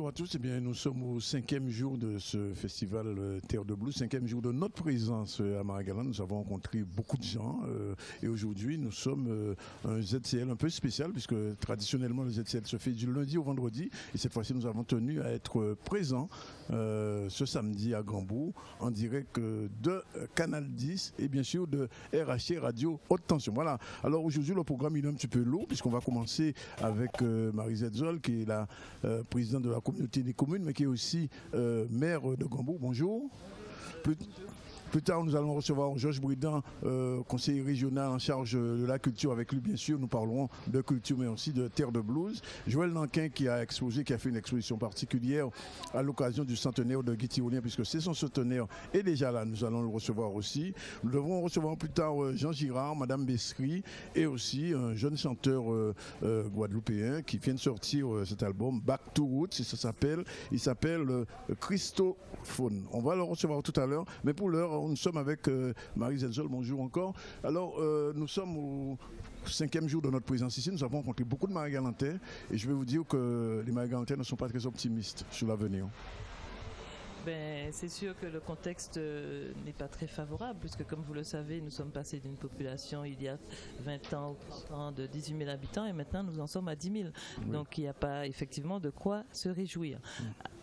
Bonjour à tous. Eh bien, nous sommes au 5e jour de ce festival Terre de Blues, 5e jour de notre présence à Marie-Galante. Nous avons rencontré beaucoup de gens et aujourd'hui, nous sommes un ZCL un peu spécial puisque traditionnellement, le ZCL se fait du lundi au vendredi et cette fois-ci, nous avons tenu à être présents ce samedi à Grandbourg en direct de Canal 10 et bien sûr de RHC Radio Haute Tension. Voilà. Alors aujourd'hui, le programme il est un petit peu lourd puisqu'on va commencer avec Marie-Zed Zoll qui est la présidente de la communauté des communes, mais qui est aussi maire de Grandbourg. Bonjour. Plus tard, nous allons recevoir Georges Bridan, conseiller régional en charge de la culture. Avec lui, bien sûr, nous parlerons de culture, mais aussi de terre de blues. Joël Nankin, qui a fait une exposition particulière à l'occasion du centenaire de Guy Tyrolien, puisque c'est son centenaire, est déjà là. Nous allons le recevoir aussi. Nous devrons recevoir plus tard Jean Girard, Madame Bessry, et aussi un jeune chanteur guadeloupéen qui vient de sortir cet album, Back to Roots, il s'appelle Christophone. On va le recevoir tout à l'heure, mais pour l'heure, nous sommes avec Marie-Zed Zoll. Bonjour encore. Alors, nous sommes au 5e jour de notre présence ici. Nous avons rencontré beaucoup de Marie-Galantais et je vais vous dire que les Marie-Galantais ne sont pas très optimistes sur l'avenir. C'est sûr que le contexte n'est pas très favorable puisque comme vous le savez, nous sommes passés d'une population il y a 20 ans ou 30 ans de 18 000 habitants et maintenant nous en sommes à 10 000. Oui. Donc il n'y a pas effectivement de quoi se réjouir.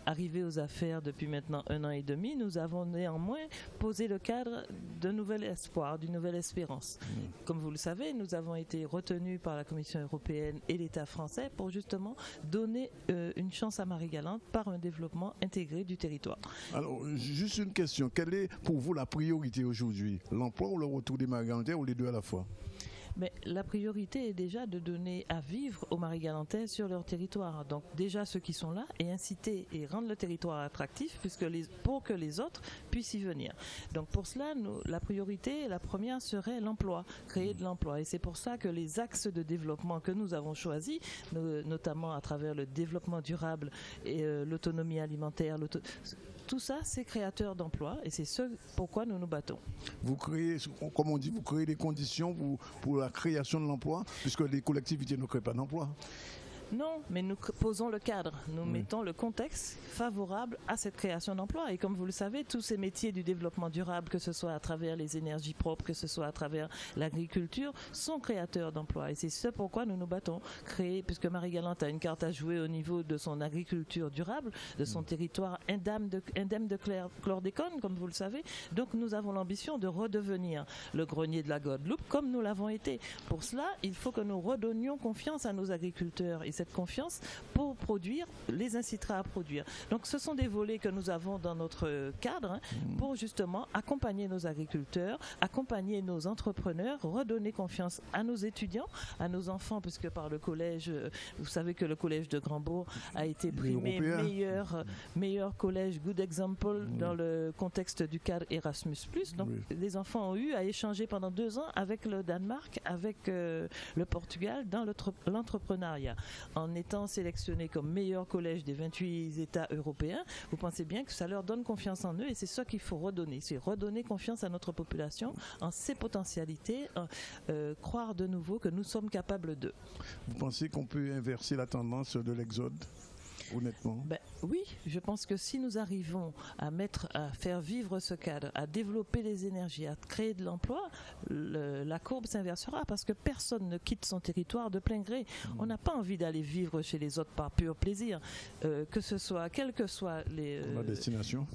Arrivés aux affaires depuis maintenant 1 an et demi, nous avons néanmoins posé le cadre d'un nouvel espoir, d'une nouvelle espérance. Comme vous le savez, nous avons été retenus par la Commission européenne et l'État français pour justement donner une chance à Marie-Galante par un développement intégré du territoire. Alors, juste une question. Quelle est pour vous la priorité aujourd'hui? L'emploi ou le retour des Marie-Galantais ou les deux à la fois? Mais la priorité est déjà de donner à vivre aux Marie-Galantais sur leur territoire. Donc déjà ceux qui sont là et inciter et rendre le territoire attractif pour que les autres puissent y venir. Donc pour cela, la priorité, la première serait l'emploi, créer de l'emploi. Et c'est pour ça que les axes de développement que nous avons choisis, notamment à travers le développement durable et l'autonomie alimentaire, tout ça, c'est créateur d'emplois et c'est ce pourquoi nous nous battons. Vous créez, comme on dit, vous créez des conditions pour la création de l'emploi, puisque les collectivités ne créent pas d'emploi. Non, mais nous posons le cadre, nous mettons le contexte favorable à cette création d'emplois. Et comme vous le savez, tous ces métiers du développement durable, que ce soit à travers les énergies propres, que ce soit à travers l'agriculture, sont créateurs d'emplois. Et c'est ce pourquoi nous nous battons. Puisque Marie-Galante a une carte à jouer au niveau de son agriculture durable, de son territoire indemne de chlordécone, comme vous le savez. Donc nous avons l'ambition de redevenir le grenier de la Guadeloupe, comme nous l'avons été. Pour cela, il faut que nous redonnions confiance à nos agriculteurs. Et cette confiance, pour produire, les incitera à produire. Donc ce sont des volets que nous avons dans notre cadre pour justement accompagner nos agriculteurs, accompagner nos entrepreneurs, redonner confiance à nos étudiants, à nos enfants, puisque par le collège, vous savez que le collège de Grandbourg a été primé meilleur collège, good example dans le contexte du cadre Erasmus+. Donc les enfants ont eu à échanger pendant 2 ans avec le Danemark, avec le Portugal dans l'entrepreneuriat. En étant sélectionnés comme meilleur collège des 28 États européens, vous pensez bien que ça leur donne confiance en eux et c'est ça qu'il faut redonner. C'est redonner confiance à notre population en ses potentialités, croire de nouveau que nous sommes capables d'eux. Vous pensez qu'on peut inverser la tendance de l'exode ? Honnêtement. Oui, je pense que si nous arrivons à faire vivre ce cadre, à développer les énergies, à créer de l'emploi, la courbe s'inversera parce que personne ne quitte son territoire de plein gré. On n'a pas envie d'aller vivre chez les autres par pur plaisir, quelle que soit la destination.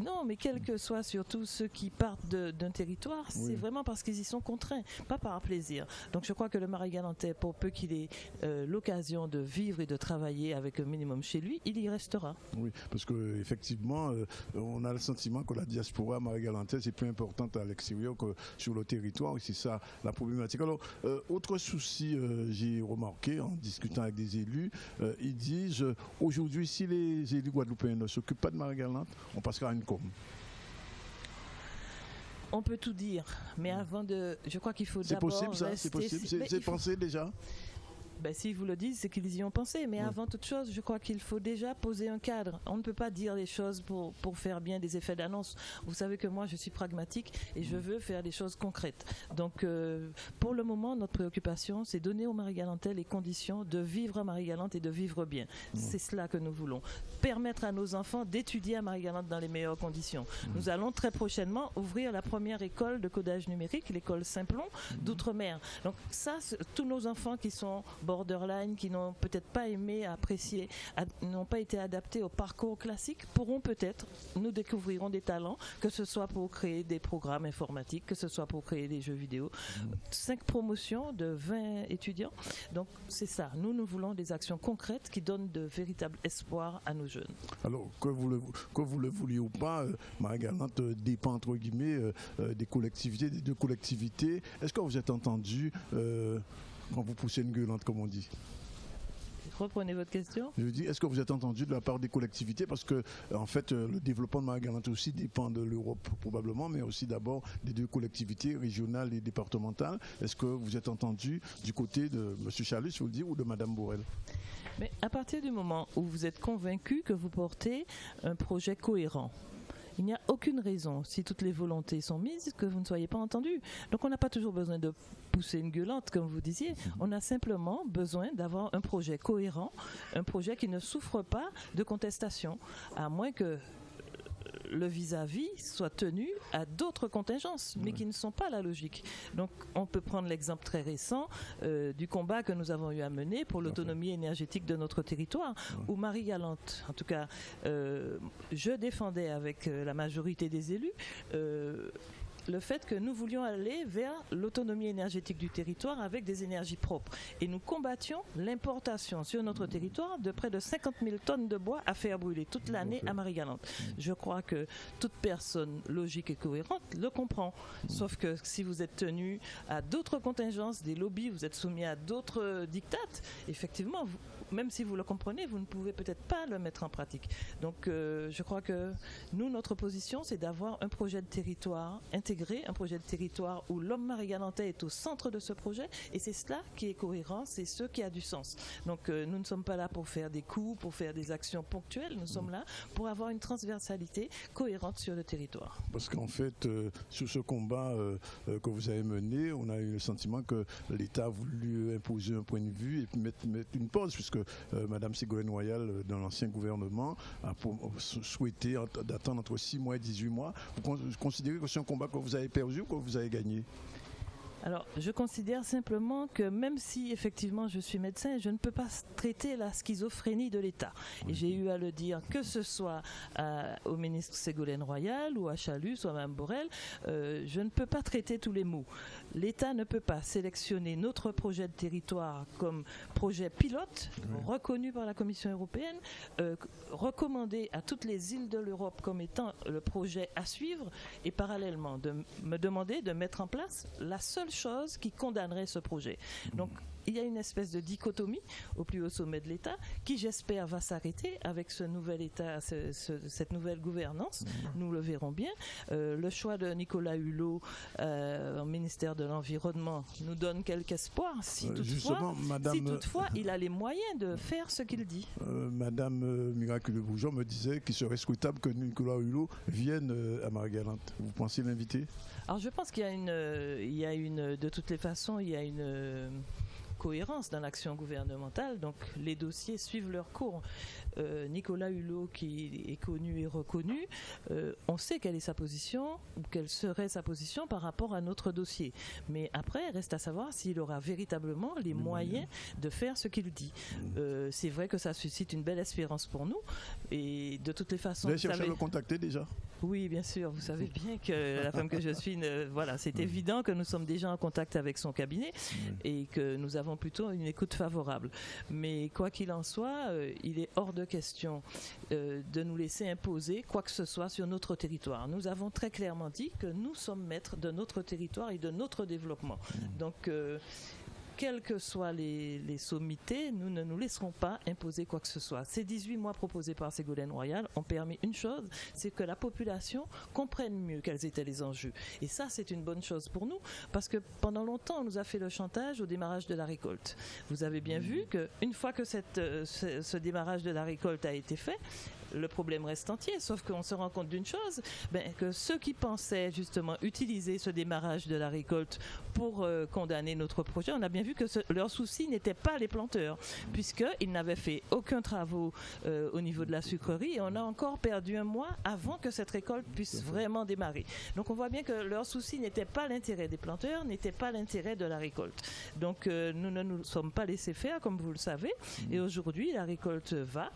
Non, mais quel que soit surtout ceux qui partent d'un territoire, c'est vraiment parce qu'ils y sont contraints, pas par plaisir. Donc je crois que le Marie-Galantais, pour peu qu'il ait l'occasion de vivre et de travailler avec un minimum chez lui, il y restera. Oui, parce qu'effectivement, on a le sentiment que la diaspora marie-galantaise est plus importante à l'extérieur que sur le territoire, et c'est ça la problématique. Alors, autre souci, j'ai remarqué en discutant avec des élus, ils disent aujourd'hui, si les élus guadeloupéens ne s'occupent pas de Marie-Galante, on passera à une com. On peut tout dire, mais avant de... Je crois qu'il faut d'abord... C'est possible ça? C'est possible? C'est pensé déjà? S'ils vous le disent, c'est qu'ils y ont pensé. Mais avant toute chose, je crois qu'il faut déjà poser un cadre. On ne peut pas dire les choses pour faire bien des effets d'annonce. Vous savez que moi, je suis pragmatique et je veux faire des choses concrètes. Donc, pour le moment, notre préoccupation, c'est donner aux Marie-Galantais les conditions de vivre à Marie-Galante et de vivre bien. C'est cela que nous voulons. Permettre à nos enfants d'étudier à Marie-Galante dans les meilleures conditions. Nous allons très prochainement ouvrir la première école de codage numérique, l'école Simplon d'Outre-mer. Donc ça, tous nos enfants qui sont borderline, qui n'ont peut-être pas aimé, apprécié, n'ont pas été adaptés au parcours classique, pourront peut-être, nous découvrirons des talents, que ce soit pour créer des programmes informatiques, que ce soit pour créer des jeux vidéo. 5 promotions de 20 étudiants. Donc c'est ça. Nous voulons des actions concrètes qui donnent de véritables espoirs à nos jeunes. Alors, que vous le vouliez ou pas, Marie-Galante dépend entre guillemets des collectivités, des 2 collectivités. Est-ce que vous êtes entendu quand vous poussez une gueulante, comme on dit? Reprenez votre question. Je dis, est-ce que vous êtes entendu de la part des collectivités? Parce que, en fait, le développement de Marie-Galante aussi dépend de l'Europe, probablement, mais aussi d'abord des 2 collectivités régionales et départementales. Est-ce que vous êtes entendu du côté de M. Chalus, je vous le dis, ou de Mme Borel? Mais à partir du moment où vous êtes convaincu que vous portez un projet cohérent, il n'y a aucune raison, si toutes les volontés sont mises, que vous ne soyez pas entendu. Donc on n'a pas toujours besoin de pousser une gueulante, comme vous disiez. On a simplement besoin d'avoir un projet cohérent, un projet qui ne souffre pas de contestation, à moins que le vis-à-vis soit tenu à d'autres contingences, mais qui ne sont pas la logique. Donc, on peut prendre l'exemple très récent du combat que nous avons eu à mener pour l'autonomie énergétique de notre territoire, où Marie-Galante, en tout cas, je défendais avec la majorité des élus le fait que nous voulions aller vers l'autonomie énergétique du territoire avec des énergies propres. Et nous combattions l'importation sur notre territoire de près de 50 000 tonnes de bois à faire brûler toute l'année à Marie-Galante. Je crois que toute personne logique et cohérente le comprend. Sauf que si vous êtes tenu à d'autres contingences, des lobbies, vous êtes soumis à d'autres dictates, effectivement, même si vous le comprenez, vous ne pouvez peut-être pas le mettre en pratique. Donc je crois que nous, notre position, c'est d'avoir un projet de territoire intégré, un projet de territoire où l'homme marie-galantais est au centre de ce projet, et c'est cela qui est cohérent, c'est ce qui a du sens. Donc nous ne sommes pas là pour faire des coups, pour faire des actions ponctuelles, nous sommes là pour avoir une transversalité cohérente sur le territoire. Parce qu'en fait, sur ce combat que vous avez mené, on a eu le sentiment que l'État a voulu imposer un point de vue et puis mettre une pause, puisque Mme Ségolène Royal, dans l'ancien gouvernement, a souhaité d'attendre entre 6 mois et 18 mois. Vous considérez que c'est un combat que vous avez perdu ou que vous avez gagné? Alors, je considère simplement que même si effectivement je suis médecin, je ne peux pas traiter la schizophrénie de l'État. Et j'ai eu à le dire, que ce soit au ministre Ségolène Royal ou à Chalus ou à Mme Borel, je ne peux pas traiter tous les maux. L'État ne peut pas sélectionner notre projet de territoire comme projet pilote, reconnu par la Commission européenne, recommandé à toutes les îles de l'Europe comme étant le projet à suivre, et parallèlement de me demander de mettre en place la seule chose qui condamnerait ce projet. Donc, il y a une espèce de dichotomie au plus haut sommet de l'État qui, j'espère, va s'arrêter avec ce nouvel État, cette nouvelle gouvernance. Nous le verrons bien. Le choix de Nicolas Hulot au ministère de l'Environnement nous donne quelque espoir, si toutefois il a les moyens de faire ce qu'il dit. Madame Miraculeux-Bourgeon me disait qu'il serait souhaitable que Nicolas Hulot vienne à Marie-Galante. Vous pensez l'inviter? Alors je pense qu'il y a une, de toutes les façons, il y a une cohérence dans l'action gouvernementale, donc les dossiers suivent leur cours. Nicolas Hulot, qui est connu et reconnu, on sait quelle est sa position, ou quelle serait sa position par rapport à notre dossier. Mais après, reste à savoir s'il aura véritablement les moyens de faire ce qu'il dit. C'est vrai que ça suscite une belle espérance pour nous, et de toutes les façons... Vous avez cherché à le contacter déjà? Oui, bien sûr. Vous savez bien que la femme que je suis, voilà, c'est évident que nous sommes déjà en contact avec son cabinet et que nous avons plutôt une écoute favorable. Mais quoi qu'il en soit, il est hors de question de nous laisser imposer quoi que ce soit sur notre territoire. Nous avons très clairement dit que nous sommes maîtres de notre territoire et de notre développement. Donc, quelles que soient les sommités, nous ne nous laisserons pas imposer quoi que ce soit. Ces 18 mois proposés par Ségolène Royal ont permis une chose, c'est que la population comprenne mieux quels étaient les enjeux. Et ça, c'est une bonne chose pour nous, parce que pendant longtemps, on nous a fait le chantage au démarrage de la récolte. Vous avez bien vu qu'une fois que ce démarrage de la récolte a été fait, le problème reste entier, sauf qu'on se rend compte d'une chose, que ceux qui pensaient justement utiliser ce démarrage de la récolte pour condamner notre projet, on a bien vu que leur souci n'était pas les planteurs, puisqu'ils n'avaient fait aucun travaux au niveau de la sucrerie, et on a encore perdu un mois avant que cette récolte puisse vraiment démarrer. Donc on voit bien que leur souci n'était pas l'intérêt des planteurs, n'était pas l'intérêt de la récolte. Donc nous ne nous sommes pas laissés faire, comme vous le savez, et aujourd'hui la récolte va,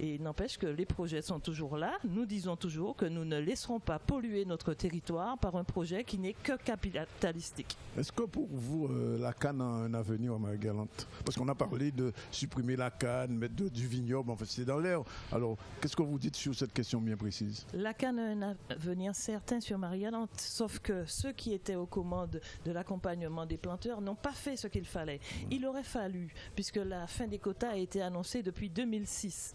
et n'empêche que les projets sont toujours là. Nous disons toujours que nous ne laisserons pas polluer notre territoire par un projet qui n'est que capitalistique. Est-ce que pour vous, la canne a un avenir à Marie-Galante? Parce qu'on a parlé de supprimer la canne, mettre du vignoble, enfin c'est dans l'air. Alors, qu'est-ce que vous dites sur cette question bien précise? La canne a un avenir certain sur Marie-Galante, sauf que ceux qui étaient aux commandes de l'accompagnement des planteurs n'ont pas fait ce qu'il fallait. Il aurait fallu, puisque la fin des quotas a été annoncée depuis 2006,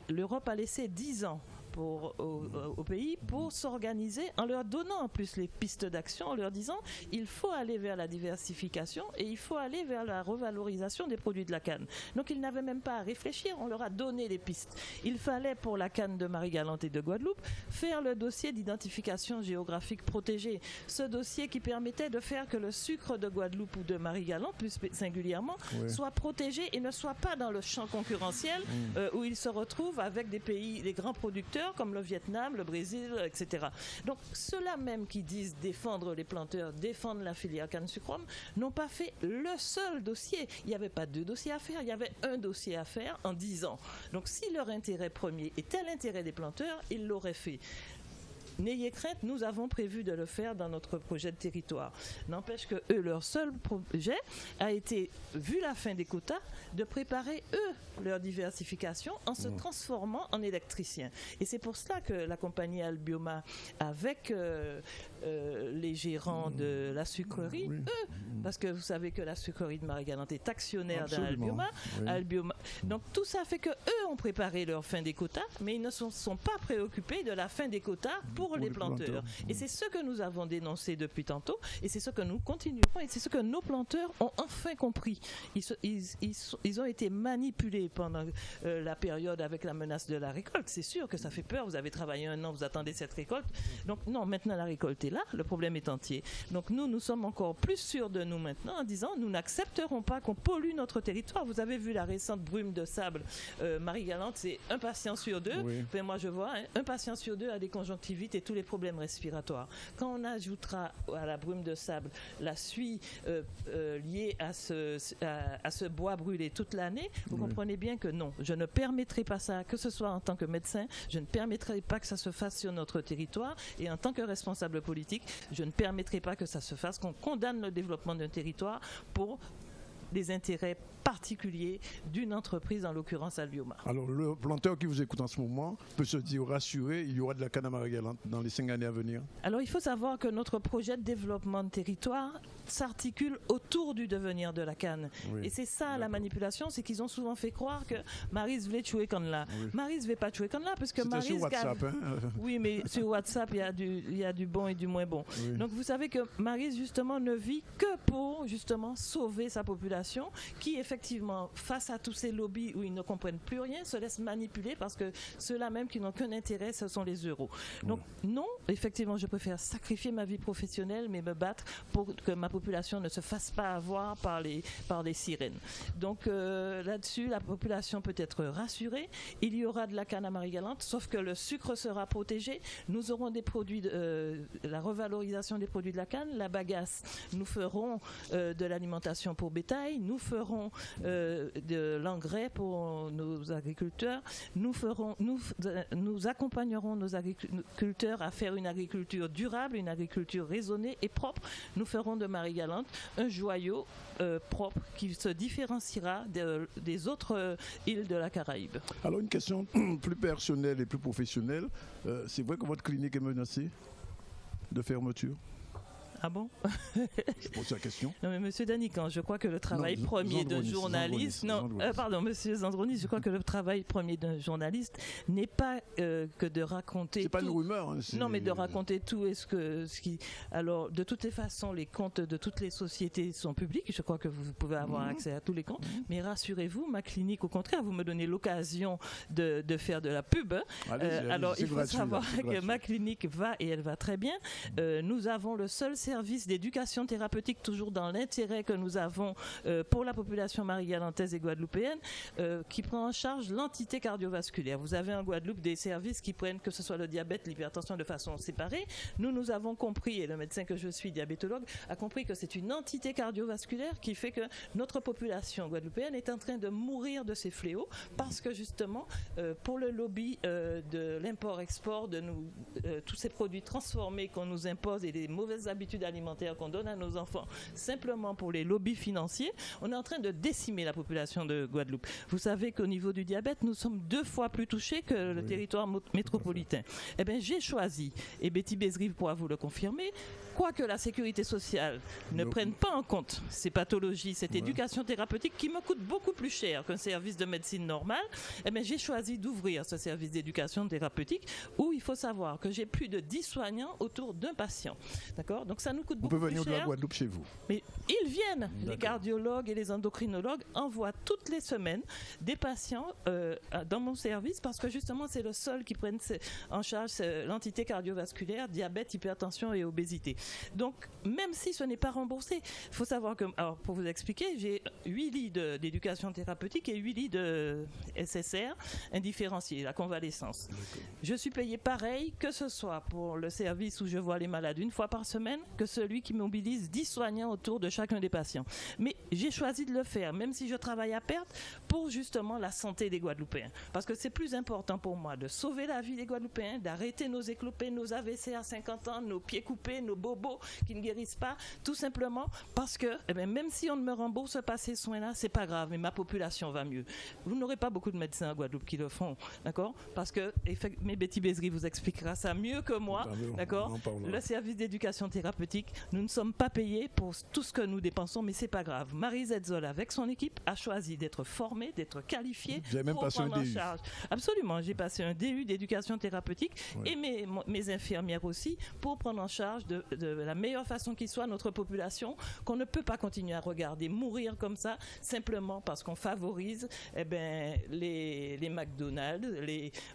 l'Europe a laissé 10 ans au pays pour s'organiser en leur donnant en plus les pistes d'action, en leur disant il faut aller vers la diversification et il faut aller vers la revalorisation des produits de la canne. Donc ils n'avaient même pas à réfléchir, on leur a donné les pistes. Il fallait pour la canne de Marie-Galante et de Guadeloupe faire le dossier d'identification géographique protégée, ce dossier qui permettait de faire que le sucre de Guadeloupe ou de Marie-Galante plus singulièrement soit protégé et ne soit pas dans le champ concurrentiel où il se retrouve avec des pays, des grands producteurs comme le Vietnam, le Brésil, etc. Donc ceux-là même qui disent défendre les planteurs, défendre la filière canne sucrome, n'ont pas fait le seul dossier. Il n'y avait pas 2 dossiers à faire, il y avait un dossier à faire en 10 ans. Donc si leur intérêt premier était l'intérêt des planteurs, ils l'auraient fait. N'ayez crainte, nous avons prévu de le faire dans notre projet de territoire. N'empêche que eux, leur seul projet a été, vu la fin des quotas, de préparer eux leur diversification en se transformant en électriciens. Et c'est pour cela que la compagnie Albioma, avec les gérants de la sucrerie, eux, parce que vous savez que la sucrerie de Marie-Galante est actionnaire d'Albioma, donc tout ça fait que eux ont préparé leur fin des quotas, mais ils ne sont pas préoccupés de la fin des quotas pour les planteurs. Et c'est ce que nous avons dénoncé depuis tantôt, et c'est ce que nous continuerons, et c'est ce que nos planteurs ont enfin compris. Ils ont été manipulés pendant la période avec la menace de la récolte. C'est sûr que ça fait peur, vous avez travaillé 1 an, vous attendez cette récolte. Donc non, maintenant la récolte est là, le problème est entier. Donc nous sommes encore plus sûrs de nous maintenant en disant nous n'accepterons pas qu'on pollue notre territoire. Vous avez vu la récente brume de sable. Marie-Galante, c'est un patient sur 2. Enfin, moi je vois, un patient sur 2 a des conjonctivites et tous les problèmes respiratoires. Quand on ajoutera à la brume de sable la suie liée à ce bois brûlé toute l'année, vous comprenez bien que non, je ne permettrai pas ça, que ce soit en tant que médecin, je ne permettrai pas que ça se fasse sur notre territoire, et en tant que responsable politique, je ne permettrai pas que ça se fasse, qu'on condamne le développement d'un territoire pour des intérêts particuliers d'une entreprise, en l'occurrence Albioma. Alors le planteur qui vous écoute en ce moment peut se dire rassuré, il y aura de la canne à Marie-Galante dans les 5 années à venir? Alors il faut savoir que notre projet de développement de territoire s'articule autour du devenir de la canne. Et c'est ça la manipulation, c'est qu'ils ont souvent fait croire que Maryse voulait tuer canne là. Maryse ne veut pas tuer canne là parce que Maryse... sur WhatsApp. Oui, mais sur WhatsApp, il y a du bon et du moins bon. Donc vous savez que Maryse justement ne vit que pour justement sauver sa population qui effectivement, face à tous ces lobbies où ils ne comprennent plus rien, se laissent manipuler parce que ceux-là même qui n'ont qu'un intérêt, ce sont les euros. Donc non, effectivement, je préfère sacrifier ma vie professionnelle mais me battre pour que ma population ne se fasse pas avoir par les sirènes. Donc là-dessus, la population peut être rassurée. Il y aura de la canne à Marie-Galante, sauf que le sucre sera protégé. Nous aurons des produits, la revalorisation des produits de la canne, la bagasse. Nous ferons de l'alimentation pour bétail. Nous ferons de l'engrais pour nos agriculteurs. Nous accompagnerons nos agriculteurs à faire une agriculture durable, une agriculture raisonnée et propre. Nous ferons de Marie-Galante un joyau propre qui se différenciera des autres îles de la Caraïbe. Alors une question plus personnelle et plus professionnelle. C'est vrai que votre clinique est menacée de fermeture? Ah bon? Je pose la question. Non mais Monsieur Danican, je crois que le travail premier d'un journaliste... pardon, Monsieur Zandronis, je crois que le travail premier d'un journaliste n'est pas que de raconter... C'est pas une rumeur. Hein, non, mais de raconter tout. Alors, de toutes les façons, les comptes de toutes les sociétés sont publics. Je crois que vous pouvez avoir accès à tous les comptes. Mais rassurez-vous, ma clinique, au contraire, vous me donnez l'occasion de faire de la pub. Alors, il faut savoir que ma clinique va et elle va très bien. Nous avons le seul service d'éducation thérapeutique, toujours dans l'intérêt que nous avons pour la population marie-galantaise et guadeloupéenne, qui prend en charge l'entité cardiovasculaire. Vous avez en Guadeloupe des services qui prennent, que ce soit le diabète, l'hypertension, de façon séparée. Nous avons compris, et le médecin que je suis, diabétologue, a compris que c'est une entité cardiovasculaire qui fait que notre population guadeloupéenne est en train de mourir de ces fléaux, parce que justement, pour le lobby de l'import-export, de tous ces produits transformés qu'on nous impose et les mauvaises habitudes alimentaires qu'on donne à nos enfants, simplement pour les lobbies financiers, on est en train de décimer la population de Guadeloupe. Vous savez qu'au niveau du diabète, nous sommes 2 fois plus touchés que le territoire métropolitain. Eh bien, j'ai choisi, et Betty Bézrive pourra vous le confirmer, quoique la sécurité sociale ne prenne pas en compte ces pathologies, cette éducation thérapeutique qui me coûte beaucoup plus cher qu'un service de médecine normale, eh bien, j'ai choisi d'ouvrir ce service d'éducation thérapeutique où il faut savoir que j'ai plus de 10 soignants autour d'un patient. D'accord? Donc ça nous coûte beaucoup plus cher. On peut venir de la Guadeloupe chez vous. Mais ils viennent. Les cardiologues et les endocrinologues envoient toutes les semaines des patients dans mon service parce que justement c'est le seul qui prenne en charge l'entité cardiovasculaire, diabète, hypertension et obésité. Donc même si ce n'est pas remboursé, il faut savoir que, alors pour vous expliquer, j'ai 8 lits d'éducation thérapeutique et 8 lits de SSR indifférenciés, la convalescence. Je suis payé pareil que ce soit pour le service où je vois les malades 1 fois par semaine que celui qui mobilise 10 soignants autour de chacun des patients. Mais j'ai choisi de le faire, même si je travaille à perte, pour justement la santé des Guadeloupéens. Parce que c'est plus important pour moi de sauver la vie des Guadeloupéens, d'arrêter nos éclopés, nos AVC à 50 ans, nos pieds coupés, nos bobos qui ne guérissent pas, tout simplement parce que même si on ne me rembourse pas ces soins-là, c'est pas grave, mais ma population va mieux. Vous n'aurez pas beaucoup de médecins à Guadeloupe qui le font, d'accord? Parce que, mais Betty Bézri vous expliquera ça mieux que moi, d'accord? Le service d'éducation thérapeutique, nous ne sommes pas payés pour tout ce que nous dépensons, mais c'est pas grave. Marie Zetzol, avec son équipe, a choisi d'être formée, d'être qualifiée pour prendre en charge. Absolument, j'ai passé un DU d'éducation thérapeutique et mes infirmières aussi pour prendre en charge de la meilleure façon qui soit notre population, qu'on ne peut pas continuer à regarder mourir comme ça, simplement parce qu'on favorise les McDonald's,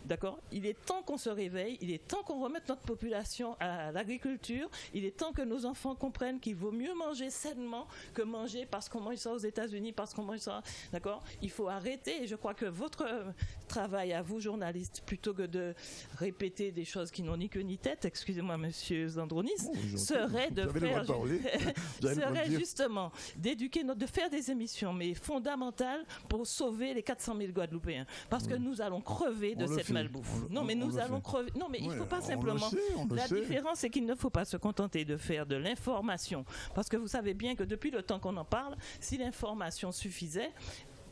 d'accord? Il est temps qu'on se réveille, il est temps qu'on remette notre population à l'agriculture, il est temps que nos enfants comprennent qu'il vaut mieux manger sainement que manger parce qu'on mange ça aux États-Unis, parce qu'on mange ça, d'accord? Il faut arrêter, et je crois que votre travail à vous, journalistes, plutôt que de répéter des choses qui n'ont ni queue ni tête, excusez-moi monsieur Zandronis, serait de faire serait justement d'éduquer, de faire des émissions mais fondamentales pour sauver les 400 000 Guadeloupéens, parce que nous allons crever de cette malbouffe. Non mais nous allons crever. Non mais il ne faut pas simplement. La différence c'est qu'il ne faut pas se contenter de faire de l'information, parce que vous savez bien que depuis le temps qu'on en parle, si l'information suffisait,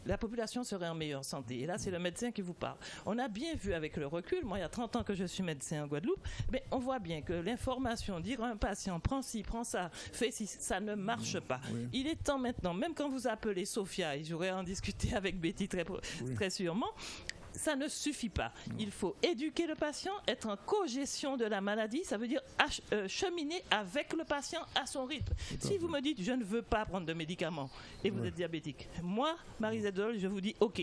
la population serait en meilleure santé. Et là, c'est le médecin qui vous parle. On a bien vu avec le recul, moi, il y a 30 ans que je suis médecin en Guadeloupe, mais on voit bien que l'information, dire à un patient, prends ci, prends ça, fais ci, ça ne marche pas. Oui. Il est temps maintenant, même quand vous appelez Sophia, et j'aurais en discuté avec Betty très sûrement, ça ne suffit pas. Il faut éduquer le patient, être en cogestion de la maladie, ça veut dire cheminer avec le patient à son rythme. Si vous me dites, je ne veux pas prendre de médicaments et vous êtes diabétique, moi, Marie Zetzol, je vous dis, ok,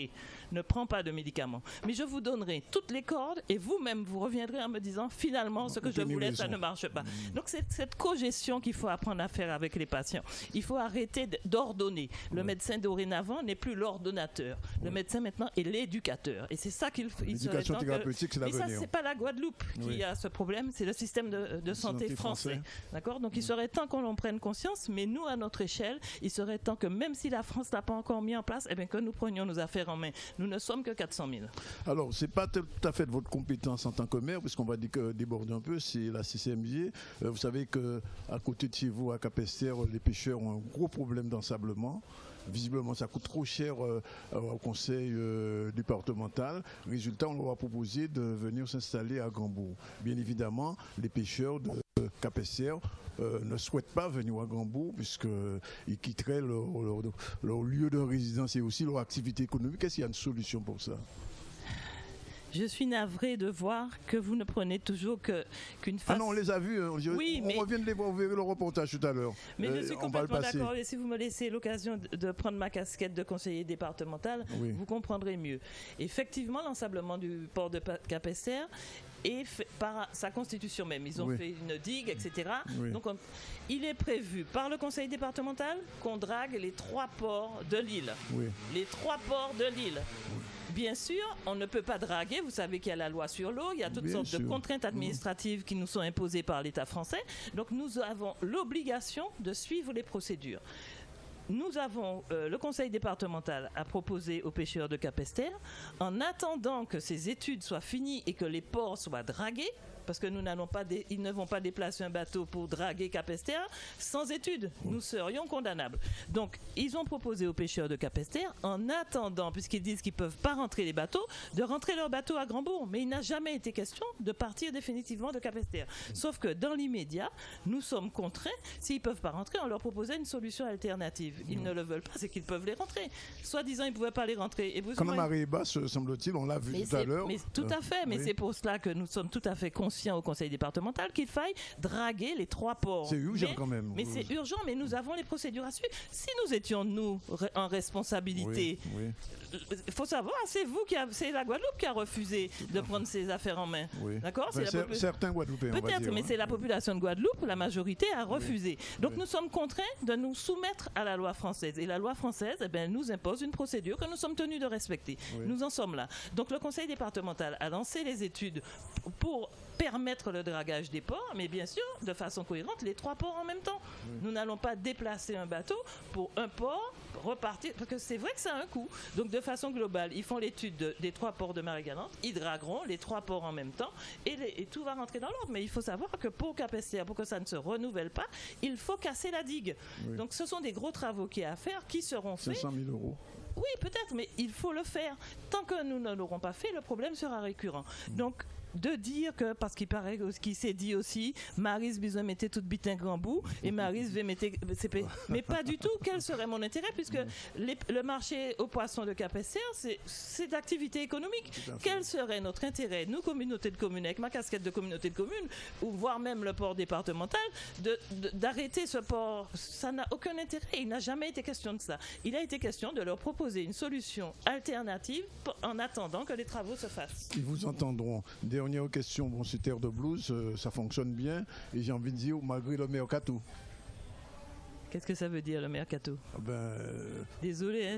ne prends pas de médicaments. Mais je vous donnerai toutes les cordes et vous-même, vous reviendrez en me disant, finalement, ce que je voulais, ça ne marche pas. Donc, c'est cette cogestion qu'il faut apprendre à faire avec les patients. Il faut arrêter d'ordonner. Le médecin dorénavant n'est plus l'ordonnateur. Le médecin, maintenant, est l'éducateur. Et c'est ça qu'il faut. L'éducation thérapeutique, c'est l'avenir. Mais ça, c'est pas la Guadeloupe qui a ce problème, c'est le système de santé français. D'accord? Donc, il serait temps qu'on en prenne conscience, mais nous, à notre échelle, il serait temps que même si la France l'a pas encore mis en place, que nous prenions nos affaires en main. Nous ne sommes que 400 000. Alors, c'est pas tout à fait de votre compétence en tant que maire, puisqu'on va dire que déborder un peu, c'est la CCMJ. Vous savez qu'à côté de chez vous, à Cap-Esther, les pêcheurs ont un gros problème d'ensablement. visiblement, ça coûte trop cher au conseil départemental. Résultat, on leur a proposé de venir s'installer à Grandbourg. Bien évidemment, les pêcheurs de Cap-Esther ne souhaitent pas venir à Grandbourg puisqu'ils quitteraient leur lieu de résidence et aussi leur activité économique. Est-ce qu'il y a une solution pour ça? Je suis navrée de voir que vous ne prenez toujours qu'une face. Ah non, on les a vus. On revient de les voir, vous verrez le reportage tout à l'heure. Mais je suis complètement d'accord. Et si vous me laissez l'occasion de prendre ma casquette de conseiller départemental, vous comprendrez mieux. Effectivement, l'ensablement du port de Cap-Esther est fait par sa constitution même. Ils ont fait une digue, etc. Donc, il est prévu par le conseil départemental qu'on drague les 3 ports de l'île. Les 3 ports de l'île. Bien sûr, on ne peut pas draguer. Vous savez qu'il y a la loi sur l'eau. Il y a toutes sortes de contraintes administratives qui nous sont imposées par l'État français. Donc, nous avons l'obligation de suivre les procédures. Nous avons, le conseil départemental a proposé aux pêcheurs de Cap-Esther, en attendant que ces études soient finies et que les ports soient dragués, parce que ils ne vont pas déplacer un bateau pour draguer Cap-Esther sans études. Nous serions condamnables. Donc, ils ont proposé aux pêcheurs de Cap-Esther, en attendant, puisqu'ils disent qu'ils ne peuvent pas rentrer les bateaux, de rentrer leur bateau à Grandbourg. Mais il n'a jamais été question de partir définitivement de Cap-Esther. Sauf que dans l'immédiat, nous sommes contraints, s'ils ne peuvent pas rentrer, on leur proposait une solution alternative. Ils ne le veulent pas, c'est qu'ils peuvent les rentrer. Soi-disant, ils ne pouvaient pas les rentrer. Et quand la marée est basse, semble-t-il, on l'a vu tout à l'heure. Tout à fait, mais c'est pour cela que nous sommes tout à fait conscients au conseil départemental qu'il faille draguer les 3 ports. C'est urgent quand même. Mais c'est urgent, mais nous avons les procédures à suivre. Si nous étions, nous, en responsabilité, il faut savoir, c'est la Guadeloupe qui a refusé de prendre ses affaires en main. D'accord? Certains Guadeloupéens, peut-être, mais c'est la population de Guadeloupe, la majorité a refusé. Donc nous sommes contraints de nous soumettre à la loi française. Et la loi française, nous impose une procédure que nous sommes tenus de respecter. Nous en sommes là. Donc le conseil départemental a lancé les études pour permettre le dragage des ports, mais bien sûr, de façon cohérente, les 3 ports en même temps. Nous n'allons pas déplacer un bateau pour un port, repartir, parce que c'est vrai que ça a un coût. Donc, de façon globale, ils font l'étude des 3 ports de Marie-Galante, ils dragueront les 3 ports en même temps, et tout va rentrer dans l'ordre. Mais il faut savoir que pour Cap-Esther, pour que ça ne se renouvelle pas, il faut casser la digue. Donc, ce sont des gros travaux qu'il y a à faire, qui seront faits. 500 000 €. Oui, peut-être, mais il faut le faire. Tant que nous ne l'aurons pas fait, le problème sera récurrent. Donc, de dire que, parce qu'il paraît ce qui s'est dit aussi, Maryse besoin mettait toute bite un grand bout et Maryse veut mettre CP. Mais pas du tout. Quel serait mon intérêt, puisque le marché aux poissons de Cap-Esther, c'est d'activité économique. Quel serait notre intérêt, nous, communauté de communes, avec ma casquette de communauté de communes, ou voire même le port départemental, d'arrêter ce port? Ça n'a aucun intérêt. Il n'a jamais été question de ça. Il a été question de leur proposer une solution alternative en attendant que les travaux se fassent. Ils vous entendront. Dernière question, bon, c'est Terre de Blues, ça fonctionne bien, et j'ai envie de dire, malgré le mercato. Qu'est-ce que ça veut dire, le mercato? Désolé.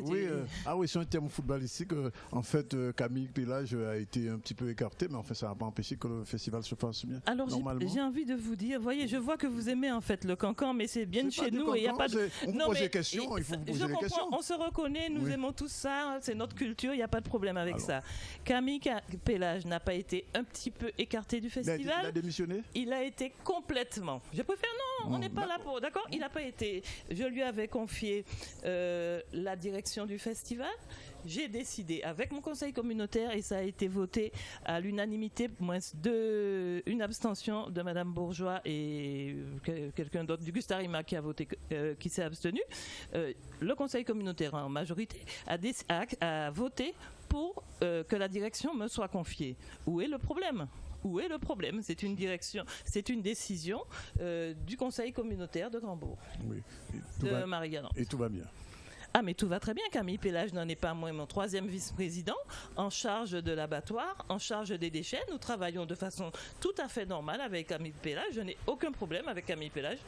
Hein, oui, c'est un terme footballistique. En fait, Camille Pélage a été un petit peu écarté, mais en fait, ça n'a pas empêché que le festival se fasse bien. Alors, j'ai envie de vous dire, voyez, je vois que vous aimez en fait le cancan, mais c'est bien chez nous. Il y a pas de... On vous pose des questions, il faut vous poser des questions. On se reconnaît, nous aimons tous ça, c'est notre culture, il n'y a pas de problème avec ça. Camille Pélage n'a pas été un petit peu écarté du festival. Il a démissionné? Il a été complètement. Je préfère non, on n'est pas là pour. D'accord? Il n'a pas été. Je lui avais confié la direction du festival. J'ai décidé avec mon conseil communautaire, et ça a été voté à l'unanimité, moins une abstention de Madame Bourgeois et quelqu'un d'autre du Gustarima qui a voté, qui s'est abstenu. Le conseil communautaire en majorité a voté pour que la direction me soit confiée. Où est le problème ? Où est le problème? C'est une décision du conseil communautaire de Grandbourg, de Marie-Galante. Et tout va bien. Ah, mais tout va très bien. Camille Pélage n'en est pas moins mon 3e vice-président, en charge de l'abattoir, en charge des déchets. Nous travaillons de façon tout à fait normale avec Camille Pélage. Je n'ai aucun problème avec Camille Pélage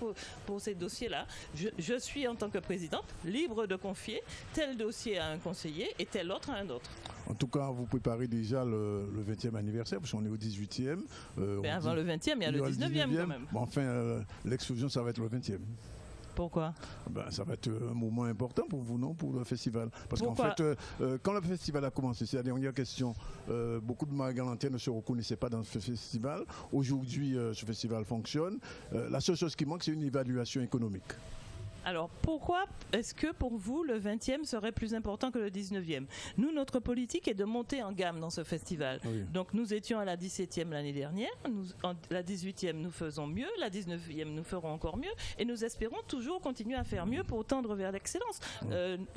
pour ces dossiers-là. Je suis, en tant que présidente, libre de confier tel dossier à un conseiller et tel autre à un autre. En tout cas, vous préparez déjà le 20e anniversaire, parce qu'on est au 18e. Avant le 20e, il y a le 19e quand même. Bon, enfin, l'exclusion, ça va être le 20e. Pourquoi? Ça va être un moment important pour vous, non, pour le festival? Parce qu'en fait, quand le festival a commencé, c'est la dernière question, beaucoup de Marie-Galantiens ne se reconnaissaient pas dans ce festival. Aujourd'hui, ce festival fonctionne. La seule chose qui manque, c'est une évaluation économique. Alors, pourquoi est-ce que pour vous, le 20e serait plus important que le 19e? Nous, notre politique est de monter en gamme dans ce festival. Oui. Donc, nous étions à la 17e l'année dernière, la 18e, nous faisons mieux, la 19e, nous ferons encore mieux, et nous espérons toujours continuer à faire mieux pour tendre vers l'excellence. Oui.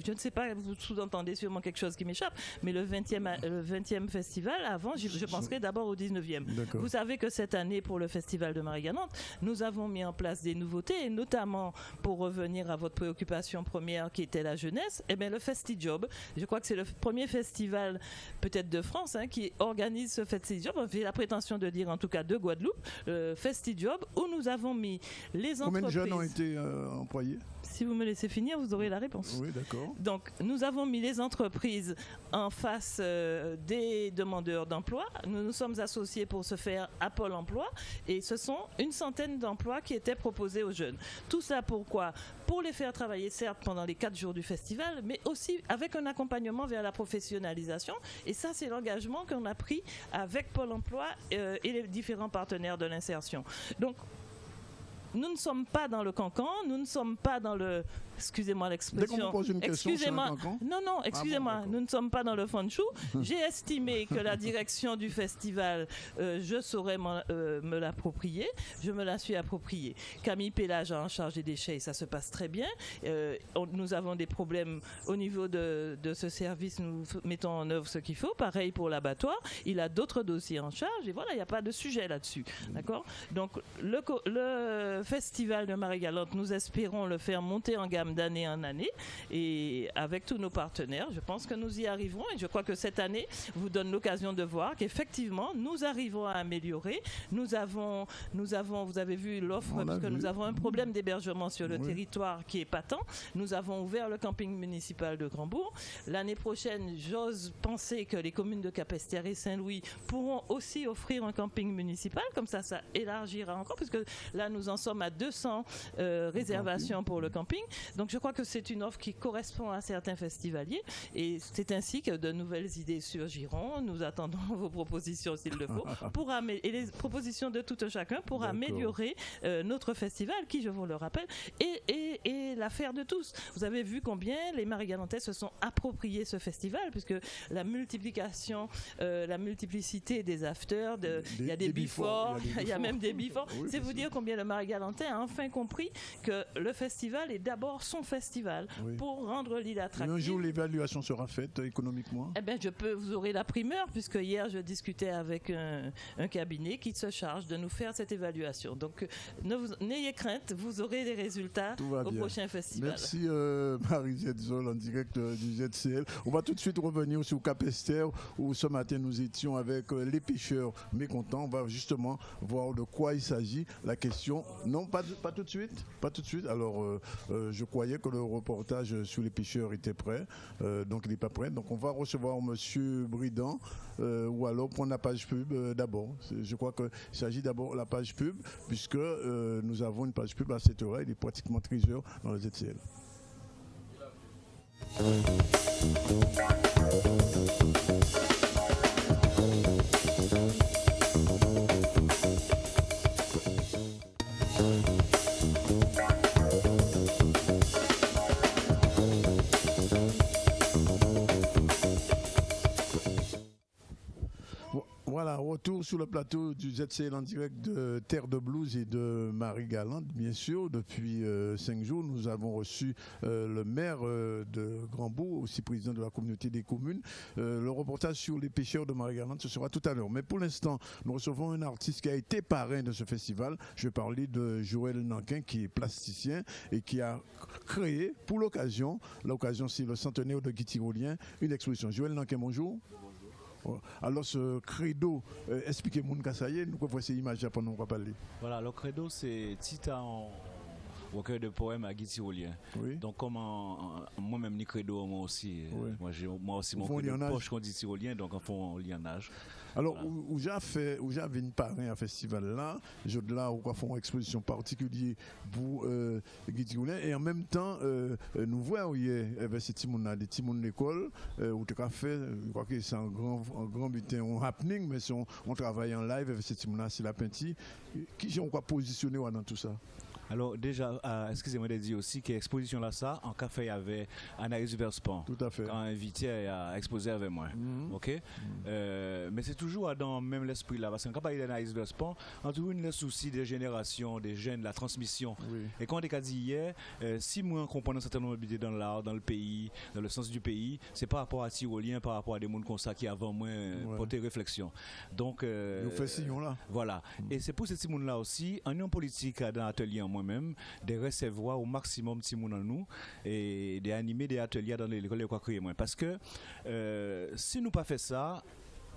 Je ne sais pas, vous sous-entendez sûrement quelque chose qui m'échappe, mais le 20e festival, avant, je penserais d'abord au 19e. Vous savez que cette année, pour le festival de Marie-Galante, nous avons mis en place des nouveautés, et notamment pour revenir à votre préoccupation première qui était la jeunesse, eh bien le FestiJob, je crois que c'est le premier festival peut-être de France qui organise ce FestiJob, j'ai la prétention de dire en tout cas de Guadeloupe, le FestiJob, où nous avons mis les entreprises. Combien de jeunes ont été employés? Si vous me laissez finir, vous aurez la réponse. Oui, d'accord. Donc, nous avons mis les entreprises en face des demandeurs d'emploi. Nous nous sommes associés pour ce faire à Pôle emploi et ce sont une centaine d'emplois qui étaient proposés aux jeunes. Tout ça pourquoi? Pour les faire travailler, certes, pendant les 4 jours du festival, mais aussi avec un accompagnement vers la professionnalisation. Et ça, c'est l'engagement qu'on a pris avec Pôle emploi et les différents partenaires de l'insertion. Donc, nous ne sommes pas dans le cancan, nous ne sommes pas dans le... Excusez-moi l'expression. Dès qu'on pose une question, excusez-moi. Non, excusez-moi. Nous ne sommes pas dans le fun chou. J'ai estimé que la direction du festival, je saurais me l'approprier. Je me la suis appropriée. Camille Pélage a en charge des déchets et ça se passe très bien. Nous avons des problèmes au niveau de ce service. Nous mettons en œuvre ce qu'il faut. Pareil pour l'abattoir. Il a d'autres dossiers en charge et voilà, il n'y a pas de sujet là-dessus. D'accord ? Donc, le festival de Marie-Galante, nous espérons le faire monter en gamme d'année en année et avec tous nos partenaires, je pense que nous y arriverons et je crois que cette année vous donne l'occasion de voir qu'effectivement nous arrivons à améliorer. Nous avons, vous avez vu l'offre parce que nous avons un problème d'hébergement sur le territoire qui est patent. Nous avons ouvert le camping municipal de Grand-Bourg. L'année prochaine, j'ose penser que les communes de Capesterre et Saint-Louis pourront aussi offrir un camping municipal, comme ça élargira encore parce que là nous en sommes à 200 réservations pour le camping. Donc je crois que c'est une offre qui correspond à certains festivaliers et c'est ainsi que de nouvelles idées surgiront. Nous attendons vos propositions s'il le faut et les propositions de tout un chacun pour améliorer notre festival qui, je vous le rappelle, est l'affaire de tous. Vous avez vu combien les Marie-Galantais se sont appropriés ce festival puisque la multiplication, la multiplicité des afters, il y a des before, il y a même des before. Oui, c'est vous dire combien le Marie-Galantais a enfin compris que le festival est d'abord son festival pour rendre l'île attractive. Un jour, l'évaluation sera faite économiquement? Eh bien, vous aurez la primeur, puisque hier, je discutais avec un cabinet qui se charge de nous faire cette évaluation. Donc, n'ayez crainte, vous aurez les résultats au prochain festival. Merci Marie-Jette Zoll en direct du ZCL. On va tout de suite revenir sur Capesterre, où ce matin, nous étions avec les pêcheurs mécontents. On va justement voir de quoi il s'agit. La question, non, pas tout de suite. Pas tout de suite. Alors, je croyais que le reportage sur les pêcheurs était prêt, donc il n'est pas prêt. Donc on va recevoir Monsieur Bridan, ou alors prendre la page pub d'abord. Je crois qu'il s'agit d'abord de la page pub, puisque nous avons une page pub à 7h, il est pratiquement 13h dans le ZCL. Voilà, retour sur le plateau du ZCL en direct de Terre de Blues et de Marie-Galante, bien sûr. Depuis 5 jours, nous avons reçu le maire de Grand-Bourg, aussi président de la communauté des communes. Le reportage sur les pêcheurs de Marie-Galante, ce sera tout à l'heure. Mais pour l'instant, nous recevons un artiste qui a été parrain de ce festival. Je vais parler de Joël Nankin, qui est plasticien et qui a créé, pour l'occasion c'est le centenaire de Guy Tyrolien, une exposition. Joël Nankin, bonjour. Alors ce credo, expliquez-moi ça y est, nous voyons ces images pendant qu'on va parler. Voilà, le credo c'est Tita en recueil de poèmes à Guy Tyrolien. Oui. Donc comme moi-même ni credo moi aussi, moi aussi mon credo poche qu'on dit Tyrolien, donc en fond lianage. Alors, où j'avais une parrain à festival là, je là où on fait une exposition particulière pour Guy Tyrolien et en même temps nous voyons hier ces petits monde des petits monde d'école où tu as fait, je crois que c'est un grand butin, un happening, mais on travaille en live avec ces petits monde là, c'est la peinture qui ont quoi positionné dans tout ça. Alors déjà, excusez-moi de dire aussi que l'exposition là, ça, en café, il y avait Anaïs Verspan. Tout à fait. Quand invité à exposer avec moi. Ok. Mais c'est toujours dans même l'esprit là, parce que quand on parle d'Anaïs Verspan, on a toujours le souci des générations, des jeunes, la transmission. Oui. Et quand on a dit hier, si moi on comprend un certain nombre d'idées dans l'art, dans le pays, dans le sens du pays, c'est par rapport à Tyrolien, par rapport à des mondes comme ça qui avant moi porté réflexion. Donc nous fait sillon là. Voilà. Et c'est pour ces monde là aussi, en union politique dans l'atelier en moi-même, de recevoir au maximum de monde en nous et d'animer des ateliers dans l'école de quoi créer moi. Parce que si nous pas fait ça,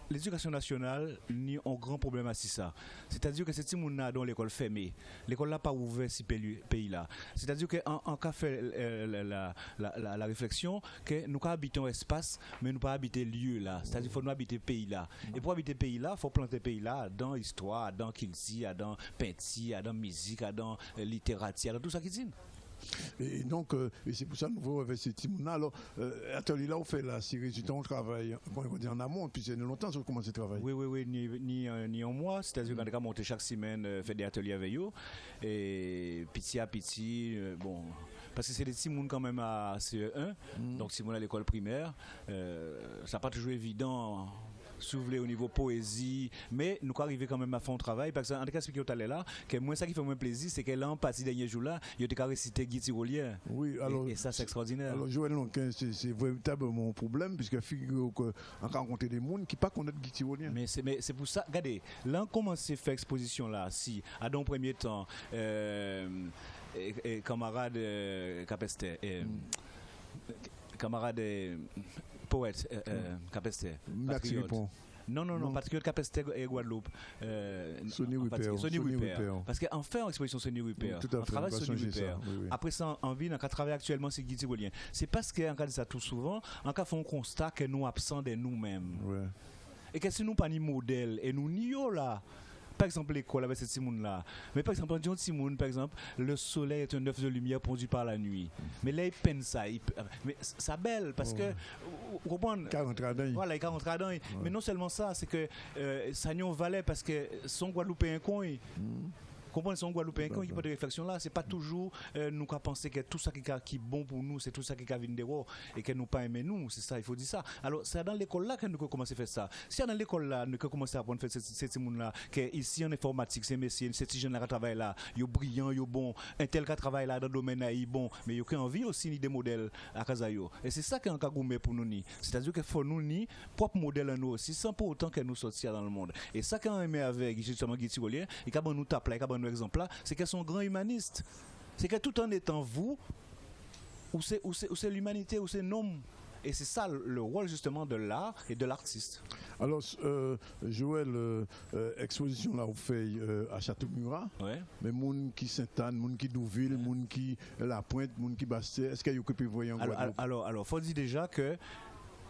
l'éducation nationale ni un grand problème à ça. C'est-à-dire que c'est monde là dans l'école fermée. L'école là pas ouvert si pays là. C'est-à-dire que en cas fait la réflexion que nous habitons espace mais nous pas habiter lieu là. C'est-à-dire faut nous habiter pays là. Et pour habiter pays là, faut planter pays là dans histoire, dans culture, dans peinture, dans musique, dans littérature, dans tout ça qui dit. Et donc, c'est pour ça que nous voulons avec ces teams-là. Alors, atelier là, on fait la série du temps, on travaille en amont, puis c'est longtemps que vous commencez à travailler. Oui, ni un mois, c'est-à-dire qu'on a monté chaque semaine, fait des ateliers avec eux, et petit à petit, bon. Parce que c'est des petits monde quand même à CE1, donc si on à l'école primaire, ça n'a pas toujours évident. S'ouvrir au niveau poésie, mais nous arrivons quand même à faire un travail parce que en tout cas ce qui est là que moi ça qui fait moins plaisir c'est qu'elle en partie dernier jour là il a récité Guy Tyrolien. Oui, alors et ça c'est extraordinaire. Alors Joël Lonquin c'est véritablement un problème puisque figure qu'on rencontre des gens qui pas connaissent Guy Tyrolien. Mais c'est pour ça regardez là on commence à faire exposition là si à dans premier temps camarade Capester camarade poète Capester non, patriote Capester et Guadeloupe. Sonny Rupert. Parce qu'en fait, en exposition Sonny Rupert, on travaille sur Sonny Rupert. Oui. Après ça, en ville, on travaille actuellement sur Guy Tyrolien. C'est parce qu'en cas de ça tout souvent, en cas fait un constat que nous absents de nous-mêmes. Ouais. Et que si nous pas ni modèle et nous n'y là. Par exemple, l'école avec ces Timoun-là. Mais par exemple, John Timoun, par exemple, le soleil est un œuf de lumière produit par la nuit. Mais là, il peine ça. Mais ça belle parce que. Vous comprenez? 40 radins. Voilà, 40 radins. Ouais. Mais non seulement ça, c'est que ça n'y en valait parce que son Guadeloupéen con. Comprenez son Guadeloupéen quand il y a de réflexion là, c'est pas toujours nous qui penser que tout ça qui est bon pour nous, c'est tout ça qui vient de haut et que nous pas aimer nous, c'est ça, il faut dire ça. Alors c'est dans l'école là que nous commençons à faire ça. Si dans l'école là nous commençons à apprendre à faire ces monde là que ici en informatique, ces messieurs, ces petits jeunes là qui travaillent là, yo brillant, yo bon, un tel qui travaille là dans le domaine là, il bon, mais yo qui envie aussi ni des modèles à Kazayo. Et c'est ça qui est en gourmet pour nous ni. C'est-à-dire qu'il faut nous ni propre modèle à nous aussi sans pour autant que nous sortir dans le monde. Et ça qu'on aime avec justement Guy Tyrolien, et quand nous tape là, exemple là, c'est qu'elles sont grands humanistes. C'est que tout en étant vous, ou c'est l'humanité, ou c'est l'homme. Et c'est ça le rôle justement de l'art et de l'artiste. Alors, Joël, exposition là, vous faites à Château-Murat, ouais. Mais moun qui Sainte-Anne, moun qui Douville, moun qui La Pointe, moun qui Bastia, est-ce qu'il y a que vous voyez en Guadeloupe? Alors, faut dire déjà que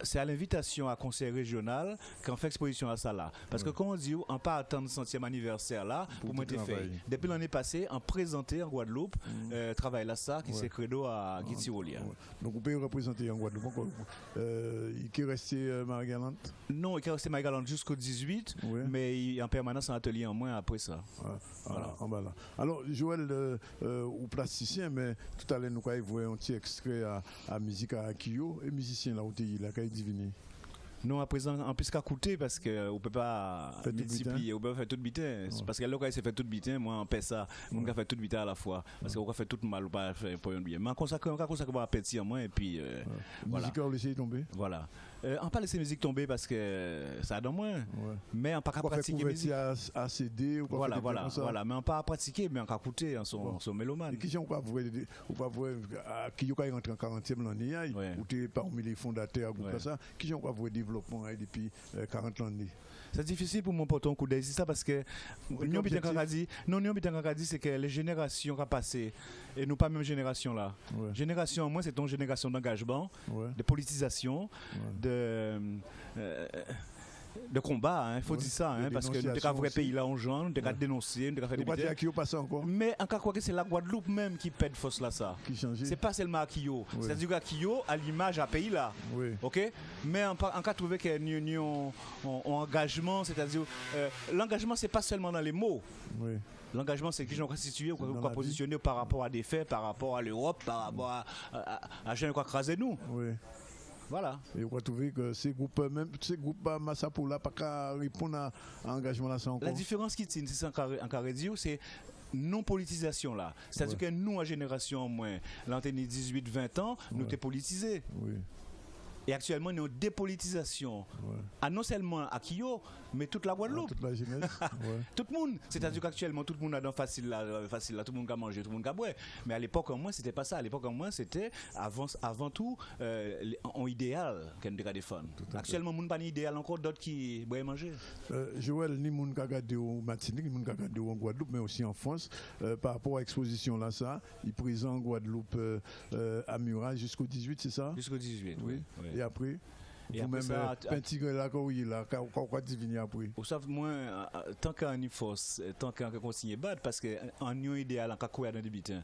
c'est à l'invitation à conseil régional qu'on fait exposition à ça là. Parce que comme on dit, on pas attendre le 100e anniversaire là pour moi te faire. Depuis l'année passée, on présentait en Guadeloupe travail là ça qui c'est credo à Guy Tyrolien. Donc vous pouvez représenter en Guadeloupe encore. Il est resté Marie-Galante? Non, il est resté Marie-Galante jusqu'au 18, mais il est en permanence en atelier en moins après ça. Voilà. Alors Joël, ou plasticien, mais tout à l'heure nous avons vu un petit extrait à musique à Akio et musicien là où il a diviner. Non, à présent, en plus qu'à coûter parce qu'on ne peut pas multiplier, on peut faire tout bitin. Parce que là, quand il s'est fait tout bitin, moi, on paie ça. On peut faire tout bitin à la fois. Parce qu'on peut faire tout mal ou pas faire pour un bien. Mais on consacre à petit en moins et puis. Voilà. Musique, on laisse tomber. Voilà. On pas laisser musique tomber parce que ça donne moins. Mais on pas qu'à pratiquer musique. À CD ou quoi. Voilà. Mais on pas à pratiquer, mais on qu'à coûter, on sont mélomanes. Et qui sont pas voir qui est rentré en 40e l'année, ou tu es parmi les fondateurs comme ça, qui sont pas voir développement depuis 40 ans. C'est difficile pour moi porter un coup d'œil, c'est ça parce que nous dit c'est que les générations qui ont passé et nous pas même génération là. Génération moi c'est une génération d'engagement, de politisation, de combat, il faut dire ça, parce que nous avons un vrai pays là en juin, nous avons dénoncé, nous avons fait des bêtises. Mais en cas que c'est la Guadeloupe même qui pède force là ça. C'est pas seulement à Kyo. C'est-à-dire qu'à Kyo, à l'image à pays là. OK? Mais en cas trouver qu'il y a un engagement, c'est-à-dire l'engagement c'est pas seulement dans les mots. L'engagement, c'est qu'ils ont constitué ou quoi positionner par rapport à des faits, par rapport à l'Europe, par rapport à gens qui ont crasé nous. Voilà. Et vous trouvez que ces groupes Massapoula pas qu'à répondre à l'engagement là encore. La différence qui tient, c'est ça en carré c'est non politisation là. C'est-à-dire que nous, en génération moins, l'antenne 18-20 ans, nous t'es politisés. Et actuellement, nous avons une dépolitisation. Non seulement à Kyo, mais toute la Guadeloupe. Toute la jeunesse. Tout le monde. C'est-à-dire qu'actuellement, tout le monde a dans facile là, tout le monde a mangé, tout le monde a boire. Mais à l'époque, en moins, c'était pas ça. À l'époque, en moins, c'était avant tout en idéal qu'on devait défendre. Actuellement, le monde n'a pas d'idéal encore d'autres qui boivent manger. Joël, ni monde qui a gardé au Martinique, ni monde qui a gardé en Guadeloupe, mais aussi en France, par rapport à l'exposition là, ça, il présente en Guadeloupe à Murat jusqu'au 18, c'est ça? Jusqu'au 18, oui. Et après, vous-même, Pentigre là, quoi diviner après? Vous savez, moi, tant qu'on y force, tant qu'on continue à battre, parce qu'en union idéal, en cas quoi dans des bitins.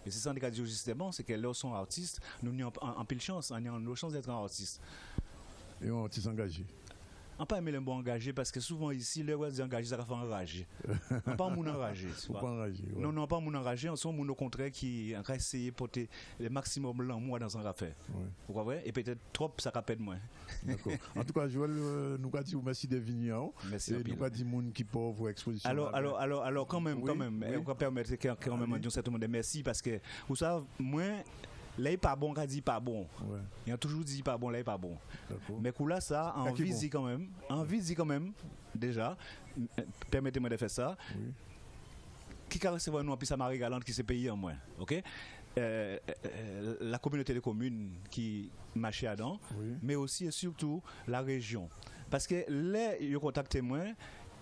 Et c'est ça qu'on dit justement, c'est que là, sont artistes, nous avons en pile chance, on a une chance d'être un artiste. Et on est engagé. On pas aimer les bons engagés parce que souvent ici, les gens engagés, ça va faire enrager. On pas mon enragé. Non, pas mon enragé, on sont au contraire qui ont essayé de porter le maximum l'amour dans un affaire. Vous comprenez? Et peut-être trop, ça rappelle moins. D'accord. En tout cas, Joël, nous avons dit merci de venir. Merci. Et nous avons dit gens qui peuvent voir exposition. Alors, quand même, on va permettre quand même dire certainement des merci parce que, vous savez, moi, là, il pas bon, quand dit pas bon. Il a toujours dit pas bon, là, il pas bon. Mais là, ça, en visite quand même, déjà, permettez-moi de faire ça. Qui a recevoir nous en plus à Marie-Galante qui s'est payé en moins. OK? La communauté de communes qui marchait à dedans, mais aussi et surtout la région. Parce que là, ils ont contacté moi,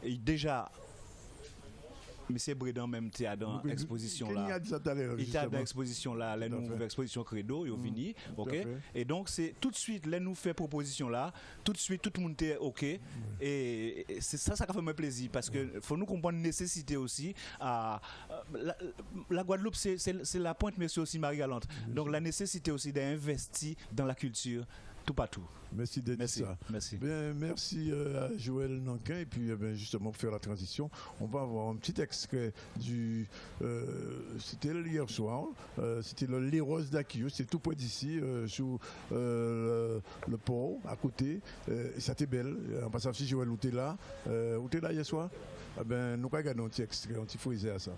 et déjà, Monsieur Bredan même était dans l'exposition là. Il était dans l'exposition là, là nous l'exposition Credo, il est fini, OK? Et donc c'est tout de suite là nous fait proposition là, tout de suite tout le monde était OK et c'est ça qui fait moi plaisir parce que faut nous comprendre nécessité aussi à la Guadeloupe c'est la pointe mais c'est aussi Marie-Galante. Donc la nécessité aussi d'investir dans la culture tout partout. Merci d'être ça. Merci. Bien, merci à Joël Nankin. Et puis, justement, pour faire la transition, on va avoir un petit extrait du. C'était hier soir. C'était le Les Roses d'Akio. C'est tout près d'ici, sur le port, à côté. Et ça était belle. En passant, si Joël était là hier soir, nous allons regarder un petit extrait, un petit frisé à ça.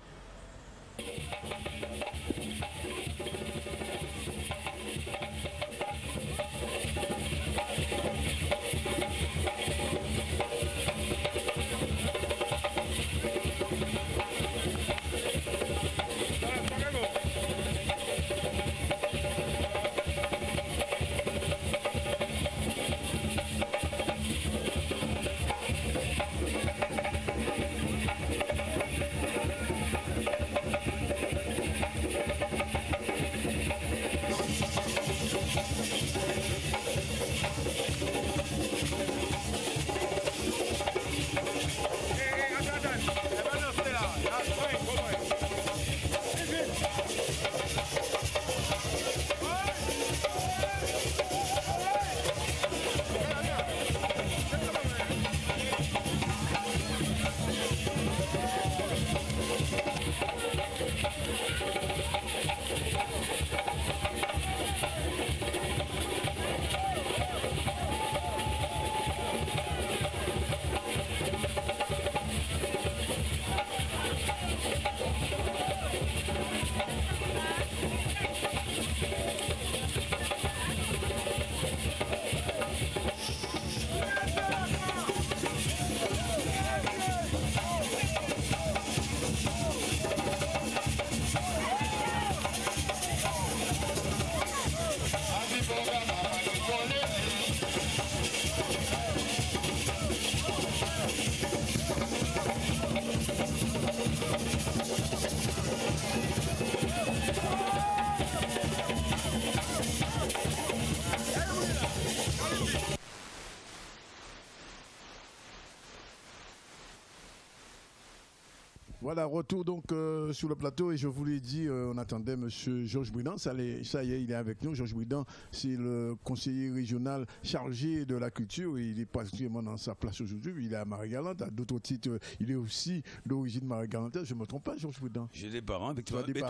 Voilà, retour donc sur le plateau et je vous l'ai dit, on attendait monsieur Georges Bridan, ça y est, il est avec nous. Georges Bridan, c'est le conseiller régional chargé de la culture et il est particulièrement dans sa place aujourd'hui. Il est à Marie-Galante, à d'autres titres, il est aussi d'origine Marie-Galantaise. Je ne me trompe pas, Georges Bridan? J'ai des parents, effectivement. Mais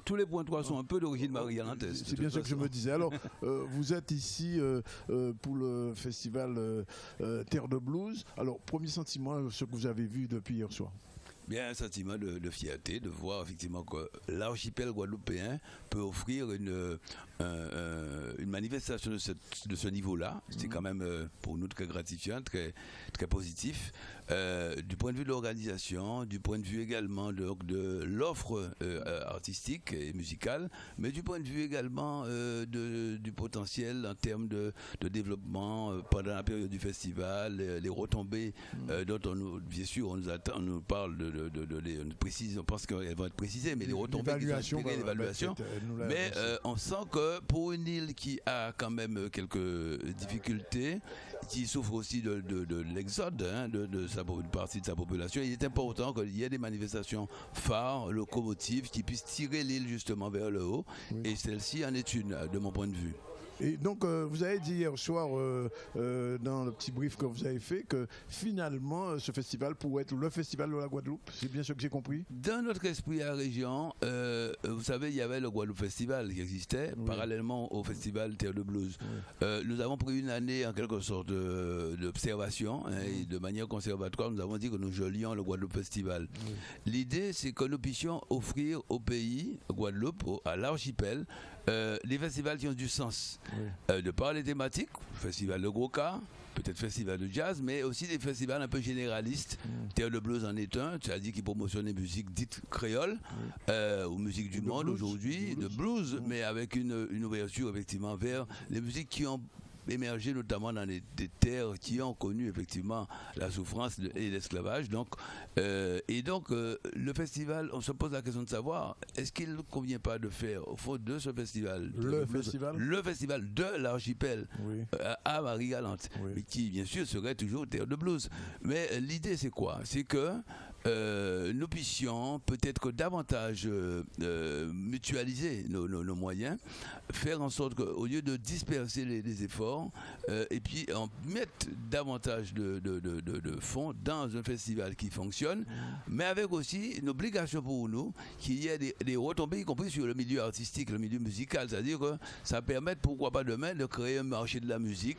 tous les points sont un peu d'origine Marie-Galantaise. C'est bien ce que je me disais. Alors, vous êtes ici pour le festival Terre de Blues. Alors, premier sentiment, ce que vous avez vu depuis hier soir? Bien, un sentiment de fierté, de voir effectivement que l'archipel guadeloupéen peut offrir une manifestation de ce niveau-là. C'est quand même pour nous très gratifiant, très, très positif. Du point de vue de l'organisation, du point de vue également de l'offre artistique et musicale, mais du point de vue également du potentiel en termes de développement pendant la période du festival, les retombées dont bien sûr on nous parle on précise, on pense qu'elles vont être précisées, mais les retombées qui sont inspirées, l'évaluation. Mais on sent que pour une île qui a quand même quelques difficultés, qui souffre aussi de l'exode une partie de sa population, il est important qu'il y ait des manifestations phares, locomotives, qui puissent tirer l'île justement vers le haut. Oui. Et celle-ci en est une, de mon point de vue. Et donc, vous avez dit hier soir, dans le petit brief que vous avez fait, que finalement, ce festival pourrait être le festival de la Guadeloupe. C'est bien ce que j'ai compris? Dans notre esprit à la région, vous savez, il y avait le Guadeloupe Festival qui existait, parallèlement au festival Terre de Blues. Oui. Nous avons pris une année, en quelque sorte, d'observation, et de manière conservatoire, nous avons dit que nous jolions le Guadeloupe Festival. Oui. L'idée, c'est que nous puissions offrir au pays, Guadeloupe, à l'archipel, des festivals qui ont du sens. Oui. De par les thématiques, festival de gros cas, peut-être festival de jazz, mais aussi des festivals un peu généralistes. Terre de Blues en est un, c'est-à-dire qui promotionne les musiques dites créoles, ou musique du monde aujourd'hui, de blues, mais avec une ouverture effectivement vers les musiques qui ont émergé notamment dans des terres qui ont connu effectivement la souffrance et l'esclavage. Donc, le festival, on se pose la question de savoir, est-ce qu'il ne convient pas de faire au fond de ce festival le festival de l'archipel à Marie-Galante, mais qui bien sûr serait toujours Terre de Blues. Mais l'idée c'est quoi? C'est que nous puissions peut-être davantage mutualiser nos moyens, faire en sorte qu'au lieu de disperser les efforts, et puis en mettre davantage de fonds dans un festival qui fonctionne, mais avec aussi une obligation pour nous qu'il y ait des retombées, y compris sur le milieu artistique, le milieu musical, c'est-à-dire que ça permette, pourquoi pas demain, de créer un marché de la musique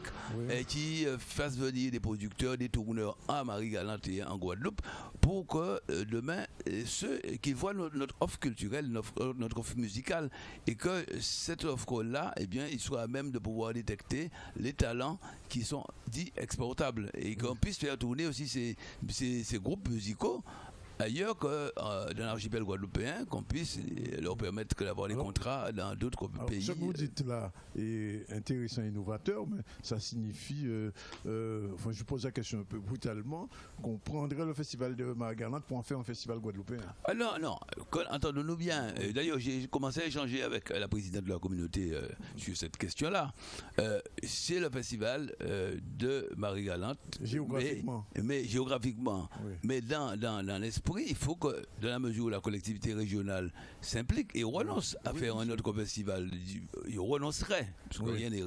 et qui fasse venir des producteurs, des tourneurs à Marie-Galante et en Guadeloupe, pour que demain, ceux qui voient notre offre culturelle, notre offre musicale, et que cette offre-là, eh bien, ils soient à même de pouvoir détecter les talents qui sont dits exportables et qu'on puisse faire tourner aussi ces groupes musicaux ailleurs que dans l'archipel guadeloupéen, qu'on puisse leur permettre d'avoir des contrats dans d'autres pays. Ce que vous dites là est intéressant et innovateur, mais ça signifie, je pose la question un peu brutalement, qu'on prendrait le festival de Marie-Galante pour en faire un festival guadeloupéen. Ah non, entendons-nous bien. D'ailleurs, j'ai commencé à échanger avec la présidente de la communauté sur cette question-là. C'est le festival de Marie-Galante. Géographiquement. Mais géographiquement. Oui. Mais dans l'esprit, il faut que, dans la mesure où la collectivité régionale s'implique et renonce à faire un autre festival, il renoncerait, parce que rien n'est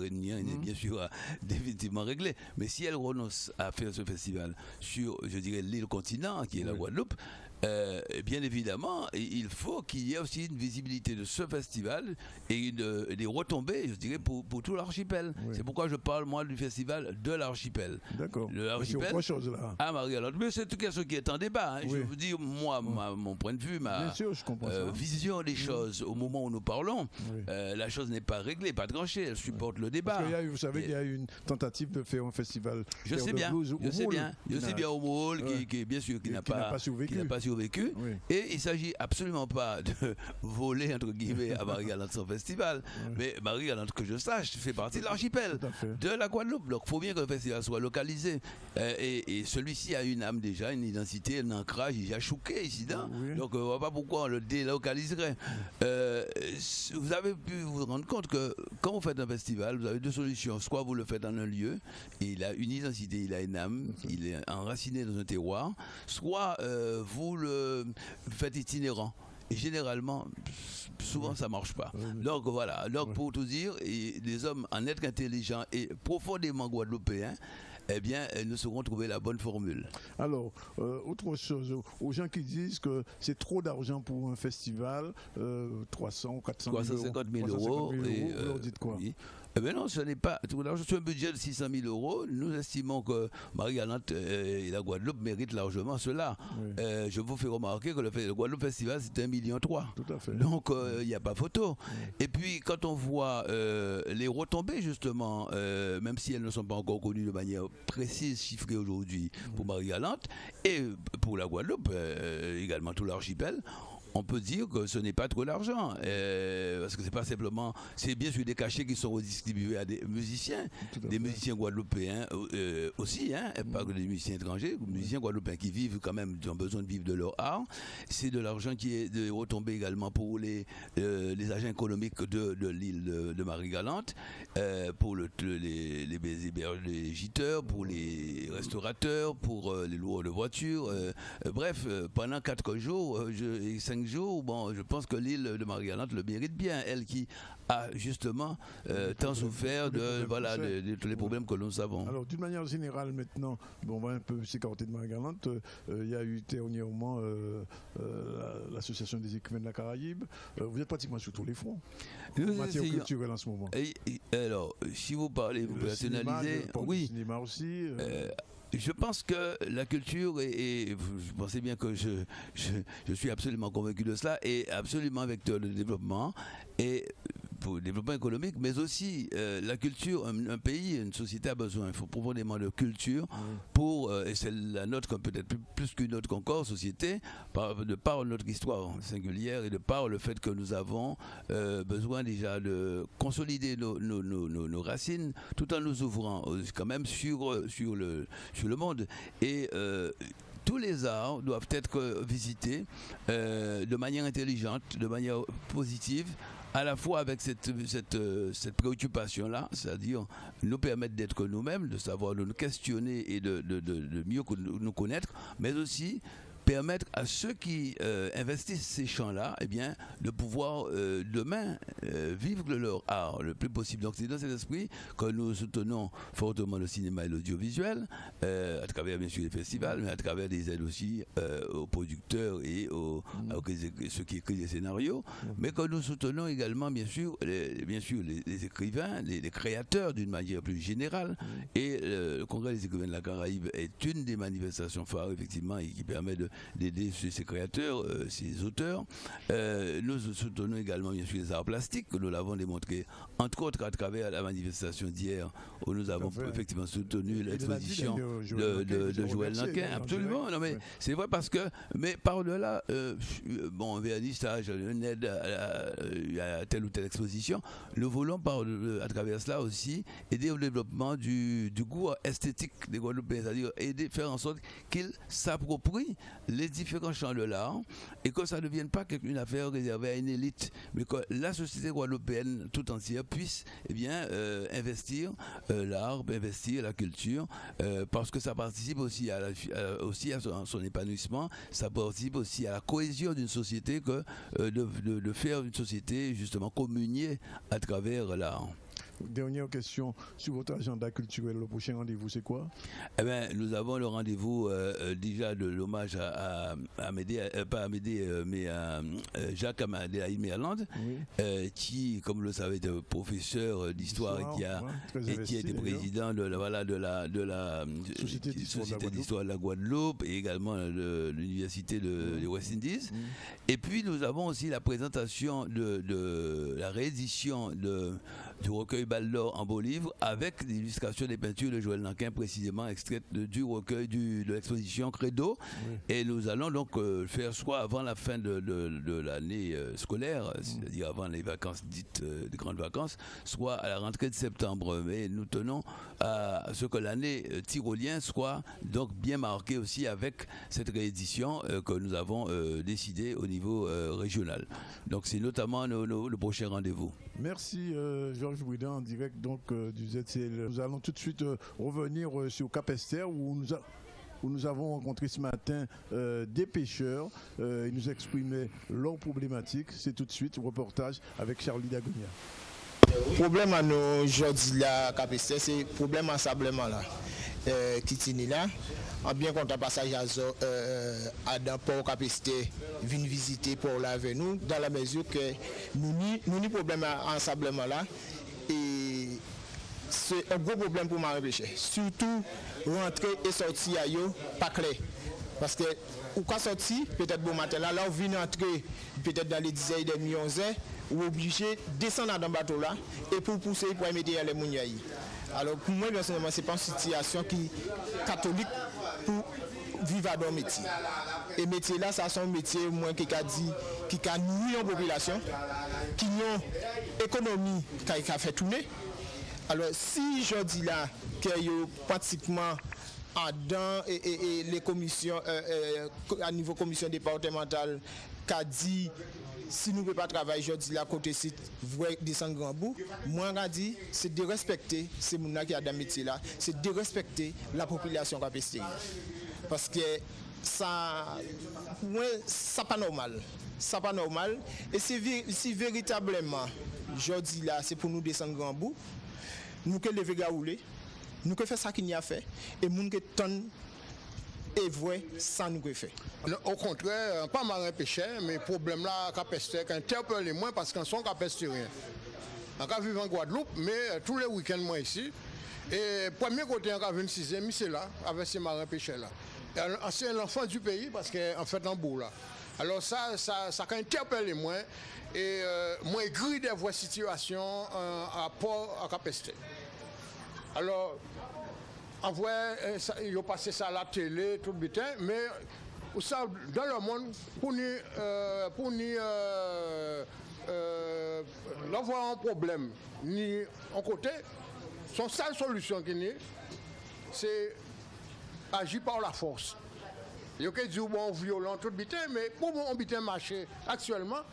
bien sûr définitivement réglé, mais si elle renonce à faire ce festival sur, je dirais, l'île continent, qui est la Guadeloupe, bien évidemment, il faut qu'il y ait aussi une visibilité de ce festival et des retombées, je dirais, pour tout l'archipel. Oui. C'est pourquoi je parle, moi, du festival de l'archipel. D'accord. L'archipel c'est autre chose, là. À Marie-Galante. Mais c'est tout ce qui est en débat. Hein. Je vous dis, moi, mon point de vue, ma vision des choses au moment où nous parlons, la chose n'est pas réglée, pas tranchée. Elle supporte le débat. Parce vous savez qu'il y a eu une tentative de faire un festival je sais bien au Moule, qui bien sûr, qui n'a pas survécu. Et il ne s'agit absolument pas de voler, entre guillemets, à Marie-Galante son festival. Mais Marie-Galante, que je sache, fait partie de l'archipel, de la Guadeloupe. Donc il faut bien que le festival soit localisé. Et celui-ci a une âme déjà, une identité, un ancrage, il a chouqué ici. Donc on ne voit pas pourquoi on le délocaliserait. Vous avez pu vous rendre compte que quand vous faites un festival, vous avez deux solutions. Soit vous le faites dans un lieu, et il a une identité, il a une âme, il est enraciné dans un terroir. Soit vous le faites itinérant. Et généralement, souvent ça marche pas. Donc voilà, pour tout dire, les hommes en être intelligents et profondément guadeloupéens, eh bien, nous saurons trouver la bonne formule. Alors, autre chose, aux gens qui disent que c'est trop d'argent pour un festival, 300 ou 400 000 350 000 euros. Vous leur dites quoi? Oui. Eh bien non, ce n'est pas trop d'argent. Sur un budget de 600 000 euros, nous estimons que Marie-Galante et la Guadeloupe méritent largement cela. Oui. Je vous fais remarquer que le Guadeloupe Festival, c'est 1,3 million. Tout à fait. Donc, il n'y a pas photo. Oui. Et puis, quand on voit les retombées, justement, même si elles ne sont pas encore connues de manière précise, chiffrée aujourd'hui pour Marie-Galante, et pour la Guadeloupe, également tout l'archipel, on peut dire que ce n'est pas trop d'argent, parce que c'est pas simplement, c'est bien sûr des cachets qui sont redistribués à des musiciens guadeloupéens aussi, hein, pas que des musiciens étrangers, des musiciens guadeloupéens qui vivent quand même, qui ont besoin de vivre de leur art. C'est de l'argent qui est retombé également pour les agents économiques de l'île de Marie-Galante, pour les gîteurs, pour les restaurateurs, pour les loueurs de voitures. Bref, pendant 4 jours, 5 jours, bon, je pense que l'île de Marie-Galante le mérite bien, elle qui a justement tant souffert de tous les problèmes que nous avons. Alors, d'une manière générale, maintenant, on va un peu s'écarter de Marie-Galante. Il y a eu dernièrement l'association des écrivains de la Caraïbe. Vous êtes pratiquement sur tous les fronts en matière culturelle en ce moment. Alors, si vous parlez, vous personnalisez, oui. Le cinéma aussi. Je pense que la culture, et vous pensez bien que je suis absolument convaincu de cela, est absolument vecteur de développement, et pour le développement économique, mais aussi la culture, un pays, une société a besoin, il faut profondément de culture pour, et c'est la nôtre peut-être plus qu'une autre qu'encore, société, de par notre histoire singulière et de par le fait que nous avons besoin déjà de consolider nos racines tout en nous ouvrant quand même sur le monde. Et tous les arts doivent être visités de manière intelligente, de manière positive, à la fois avec cette préoccupation-là, c'est-à-dire nous permettre d'être nous-mêmes, de savoir nous questionner et de mieux nous connaître, mais aussi permettre à ceux qui investissent ces champs-là, eh bien, de pouvoir demain vivre de leur art le plus possible. Donc c'est dans cet esprit que nous soutenons fortement le cinéma et l'audiovisuel, à travers bien sûr les festivals, mais à travers des aides aussi aux producteurs et ceux qui écrivent des scénarios, mais que nous soutenons également bien sûr les écrivains, les créateurs d'une manière plus générale. Et le Congrès des écrivains de la Caraïbe est une des manifestations phares effectivement et qui permet d'aider ces créateurs, ces auteurs. Nous soutenons également bien sûr les arts plastiques, que nous l'avons démontré entre autres à travers la manifestation d'hier où nous avons effectivement soutenu l'exposition de Joël Nankin. Absolument, non mais c'est vrai parce que, mais par-delà, un vernissage, une aide à telle ou telle exposition, nous voulons à travers cela aussi aider au développement du goût esthétique des Guadeloupéens, c'est-à-dire faire en sorte qu'ils s'approprient les différents champs de l'art et que ça ne devienne pas une affaire réservée à une élite, mais que la société guadeloupéenne tout entière puisse investir l'art, investir la culture, parce que ça participe aussi à son épanouissement, ça participe aussi à la cohésion d'une société que de faire une société justement communier à travers l'art. Dernière question sur votre agenda culturel. Le prochain rendez-vous, c'est quoi? Eh bien, nous avons le rendez-vous déjà de l'hommage à Amédée, pas Amédée, mais à Jacques Amédée Merland, qui, comme vous le savez, est professeur d'histoire et qui a été président de la Société d'histoire de la Guadeloupe et également de l'université de West Indies. Et puis, nous avons aussi la présentation de la réédition du recueil Balle d'Or en beau livre avec l'illustration des peintures de Joël Nankin précisément extraites du recueil de l'exposition Credo. Et nous allons donc faire soit avant la fin de l'année scolaire, c'est-à-dire avant les vacances dites des grandes vacances, soit à la rentrée de septembre. Mais nous tenons à ce que l'année tyrolienne soit donc bien marquée aussi avec cette réédition que nous avons décidé au niveau régional. Donc c'est notamment le prochain rendez-vous. Merci Georges Bouidan en direct donc du ZCL. Nous allons tout de suite revenir sur Cap Esther où où nous avons rencontré ce matin des pêcheurs. Ils nous exprimaient leurs problématiques. C'est tout de suite un reportage avec Charlie Dagonia. Le problème à nous aujourd'hui là, c'est le problème ensablement là, qui tient là. En bien compte passage à dans port capacité venir visiter pour là avec nous dans la mesure que nous ni problème ensablement là et c'est un gros problème pour marin pêcheur. Surtout rentrer et sortir à yo pas clair parce que ou quand sortir peut-être bon matin là on vient entrer peut-être dans les dizaines de millions ou obligé descendre dans le bateau là et pour pousser pour mettre les mouniaï. Alors pour moi personnellement c'est pas une situation qui catholique pour vivre dans le métier. Et métier là ça c'est un métier moins qui a dit qui a nuit en population, qui a économie qui a fait tourner. Alors si je dis là que pratiquement dans et les commissions à niveau commission départementale qui a dit si nous ne pouvons pas travailler aujourd'hui à côté site, vous descendre grand bout, moi je dis c'est de respecter ces gens qui ont dans ce métier là, c'est de respecter la population qui a pesté. Parce que ça ça pas normal. Ça pas normal et si véritablement aujourd'hui là c'est pour nous descendre grand bout, nous que lever gaouler, nous que faire ça qu'il y a fait et nous que tonne et vrai ça nous que fait. Au contraire, pas marin pêcheur, mais le problème là, qui interpelle moins parce qu'en sont capestérien. On vivre en Guadeloupe, mais tous les week-ends moi ici. Et premier côté, on a 26e, c'est là, avec ces marins pêcheurs là. C'est l'enfant du pays parce qu'en fait en bout là. Alors ça interpelle moins et moi écrit des vraies situations à port à Capesté. Alors en vrai, ils ont passé ça à la télé, tout le butin, mais ça, dans le monde, pour nous avoir un problème, ni en côté, son seule solution qui est, c'est agir par la force. Il y a qui disent bon violent, tout le butin, mais pour mon butin marché actuellement,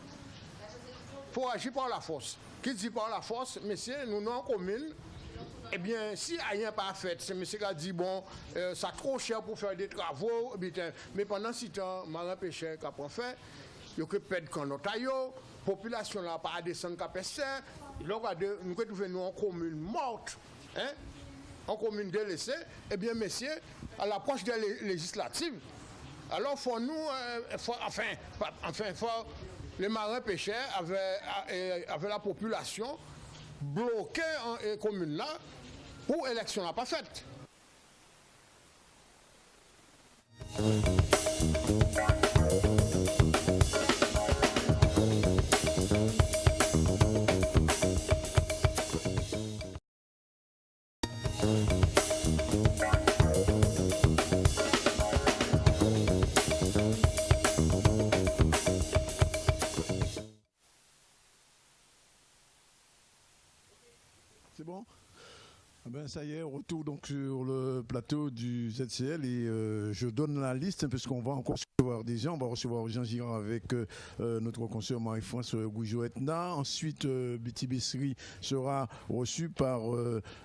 il faut agir par la force. Qui dit par la force, messieurs, nous en commune. Eh bien, si rien pas fait, c'est monsieur qui a dit, bon, ça trop cher pour faire des travaux, mais pendant 6 ans, marin pêcheur qui a pas fait, il y a que perdre quand notre aïe, population n'a pas descendre qu'à pêcher, nous trouvons nous en commune morte, hein, en commune délaissée, eh bien, messieurs, à l'approche des législatives, alors faut nous, les marins pêcheurs avec la population bloquée en commune là, pour l'élection n'a pas faite. C'est bon? Ben ça y est, retour donc sur le plateau du ZCL et je donne la liste puisqu'on va encore recevoir des gens. On va recevoir Jean Girard avec notre consoeur Marie-France Goujo-Etna. Ensuite, Biti Bessri sera reçu par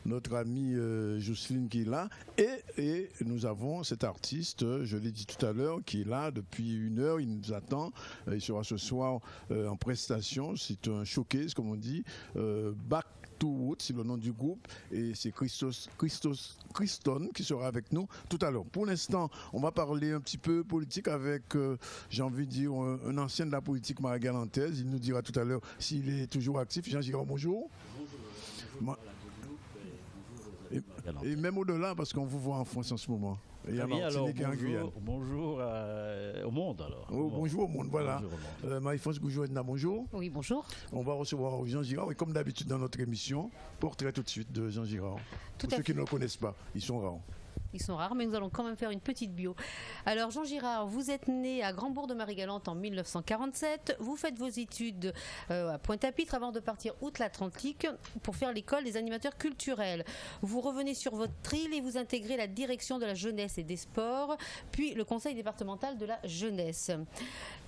notre amie Jocelyne qui est là. Et nous avons cet artiste, je l'ai dit tout à l'heure, qui est là depuis 1 heure. Il nous attend. Il sera ce soir en prestation. C'est un showcase, comme on dit. Back to Wood, c'est le nom du groupe. Et c'est Christon qui sera avec nous tout à l'heure. Pour l'instant, on va parler un petit peu politique avec, j'ai envie de dire, un ancien de la politique maragalantaise. Il nous dira tout à l'heure s'il est toujours actif. Jean Girard, bonjour. Bonjour. Et même au-delà, parce qu'on vous voit en France en ce moment. Et à Martinique et en Guyane. Bonjour au monde alors. Oh, bonjour au monde, voilà. Marie-France Goujo-Etna, bonjour. Oui, bonjour. On va recevoir Jean Girard, et comme d'habitude dans notre émission, portrait tout de suite de Jean Girard. Pour ceux qui ne le connaissent pas, ils sont rares. Ils sont rares, mais nous allons quand même faire une petite bio. Alors, Jean Girard, vous êtes né à Grand-Bourg-de-Marie-Galante en 1947. Vous faites vos études à Pointe-à-Pitre avant de partir outre-Atlantique pour faire l'école des animateurs culturels. Vous revenez sur votre île et vous intégrez la direction de la jeunesse et des sports, puis le conseil départemental de la jeunesse.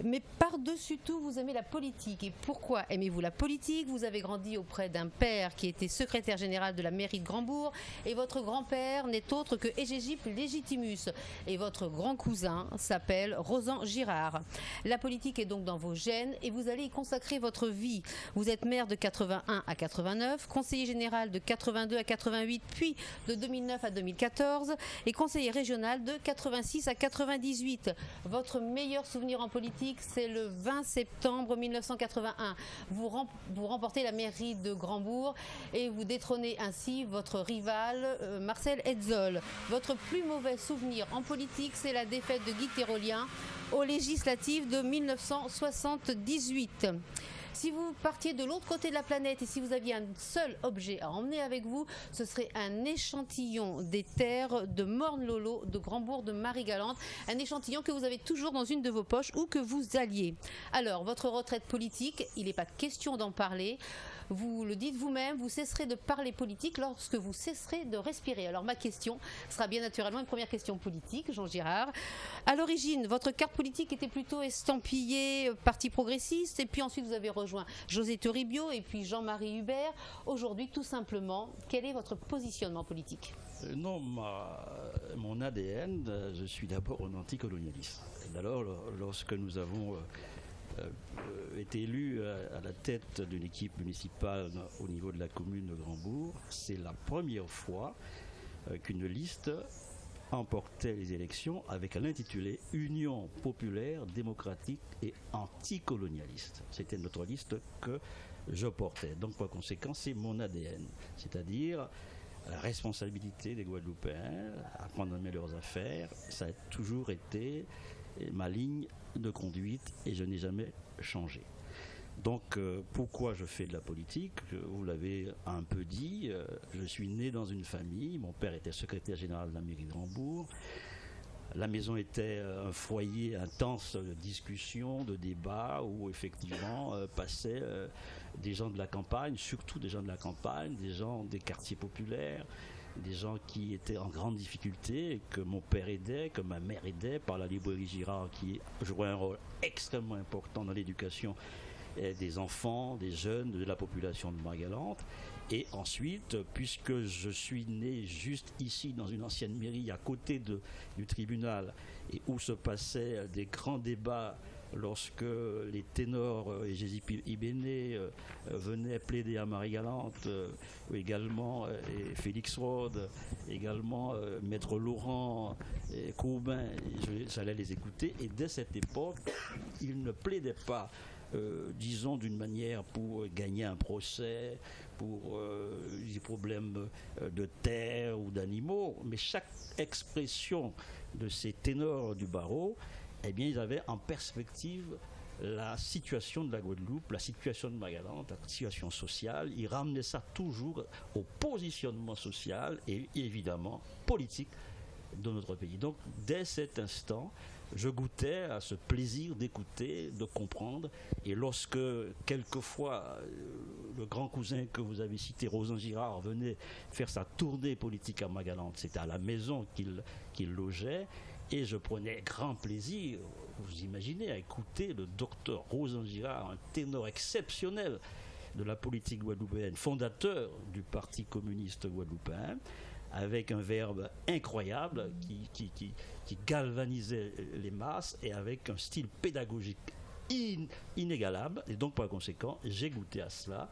Mais par-dessus tout, vous aimez la politique. Et pourquoi aimez-vous la politique? Vous avez grandi auprès d'un père qui était secrétaire général de la mairie de Grand-Bourg. Et votre grand-père n'est autre que Égégipe Légitimus. Et votre grand cousin s'appelle Rosan Girard. La politique est donc dans vos gènes et vous allez y consacrer votre vie. Vous êtes maire de 81 à 89, conseiller général de 82 à 88, puis de 2009 à 2014 et conseiller régional de 86 à 98. Votre meilleur souvenir en politique, c'est le 20 septembre 1981. Vous remportez la mairie de Grand-Bourg et vous détrônez ainsi votre rival Marcel Hetzel. Votre plus mauvais souvenir en politique, c'est la défaite de Guy Tyrolien aux législatives de 1978. Si vous partiez de l'autre côté de la planète et si vous aviez un seul objet à emmener avec vous, ce serait un échantillon des terres de Morne-Lolo, de Grand-Bourg, de Marie-Galante. Un échantillon que vous avez toujours dans une de vos poches ou que vous alliez. Alors, votre retraite politique, il n'est pas question d'en parler. Vous le dites vous-même, vous cesserez de parler politique lorsque vous cesserez de respirer. Alors ma question sera bien naturellement une première question politique, Jean Girard. À l'origine, votre carte politique était plutôt estampillée Parti progressiste et puis ensuite vous avez rejoint José Toribio et puis Jean-Marie Hubert. Aujourd'hui, tout simplement, quel est votre positionnement politique? Non, mon ADN, je suis d'abord un anticolonialiste. Alors, lorsque nous avons été élu à la tête d'une équipe municipale au niveau de la commune de Grand-Bourg, c'est la première fois qu'une liste emportait les élections avec un intitulé Union populaire, démocratique et anticolonialiste. C'était notre liste que je portais. Donc par conséquent, c'est mon ADN, c'est-à-dire la responsabilité des Guadeloupéens à prendre en main leurs affaires. Ça a toujours été ma ligne de conduite et je n'ai jamais changé. Donc pourquoi je fais de la politique? Vous l'avez un peu dit, je suis né dans une famille, mon père était secrétaire général de la mairie de Grand-Bourg. La maison était un foyer intense de discussions, de débats où effectivement passaient des gens de la campagne, surtout des gens de la campagne, des gens des quartiers populaires, des gens qui étaient en grande difficulté, que mon père aidait, que ma mère aidait par la librairie Girard qui jouait un rôle extrêmement important dans l'éducation des enfants, des jeunes, de la population de Marie-Galante. Et ensuite, puisque je suis né juste ici dans une ancienne mairie à côté du tribunal et où se passaient des grands débats lorsque les ténors et Égésipe Ibéné venaient plaider à Marie-Galante, également et Félix Rode, également Maître Laurent, Coubin, j'allais les écouter. Et dès cette époque, ils ne plaidaient pas, disons d'une manière pour gagner un procès, pour des problèmes de terre ou d'animaux, mais chaque expression de ces ténors du barreau, eh bien, ils avaient en perspective la situation de la Guadeloupe, la situation de Marie-Galante, la situation sociale. Ils ramenaient ça toujours au positionnement social et évidemment politique de notre pays. Donc, dès cet instant, je goûtais à ce plaisir d'écouter, de comprendre. Et lorsque, quelquefois, le grand cousin que vous avez cité, Rosan Girard, venait faire sa tournée politique à Marie-Galante, c'était à la maison qu'il logeait. Et je prenais grand plaisir, vous imaginez, à écouter le docteur Rosan Girard, un ténor exceptionnel de la politique guadeloupéenne, fondateur du Parti communiste guadeloupéen, avec un verbe incroyable qui galvanisait les masses et avec un style pédagogique inégalable. Et donc, par conséquent, j'ai goûté à cela.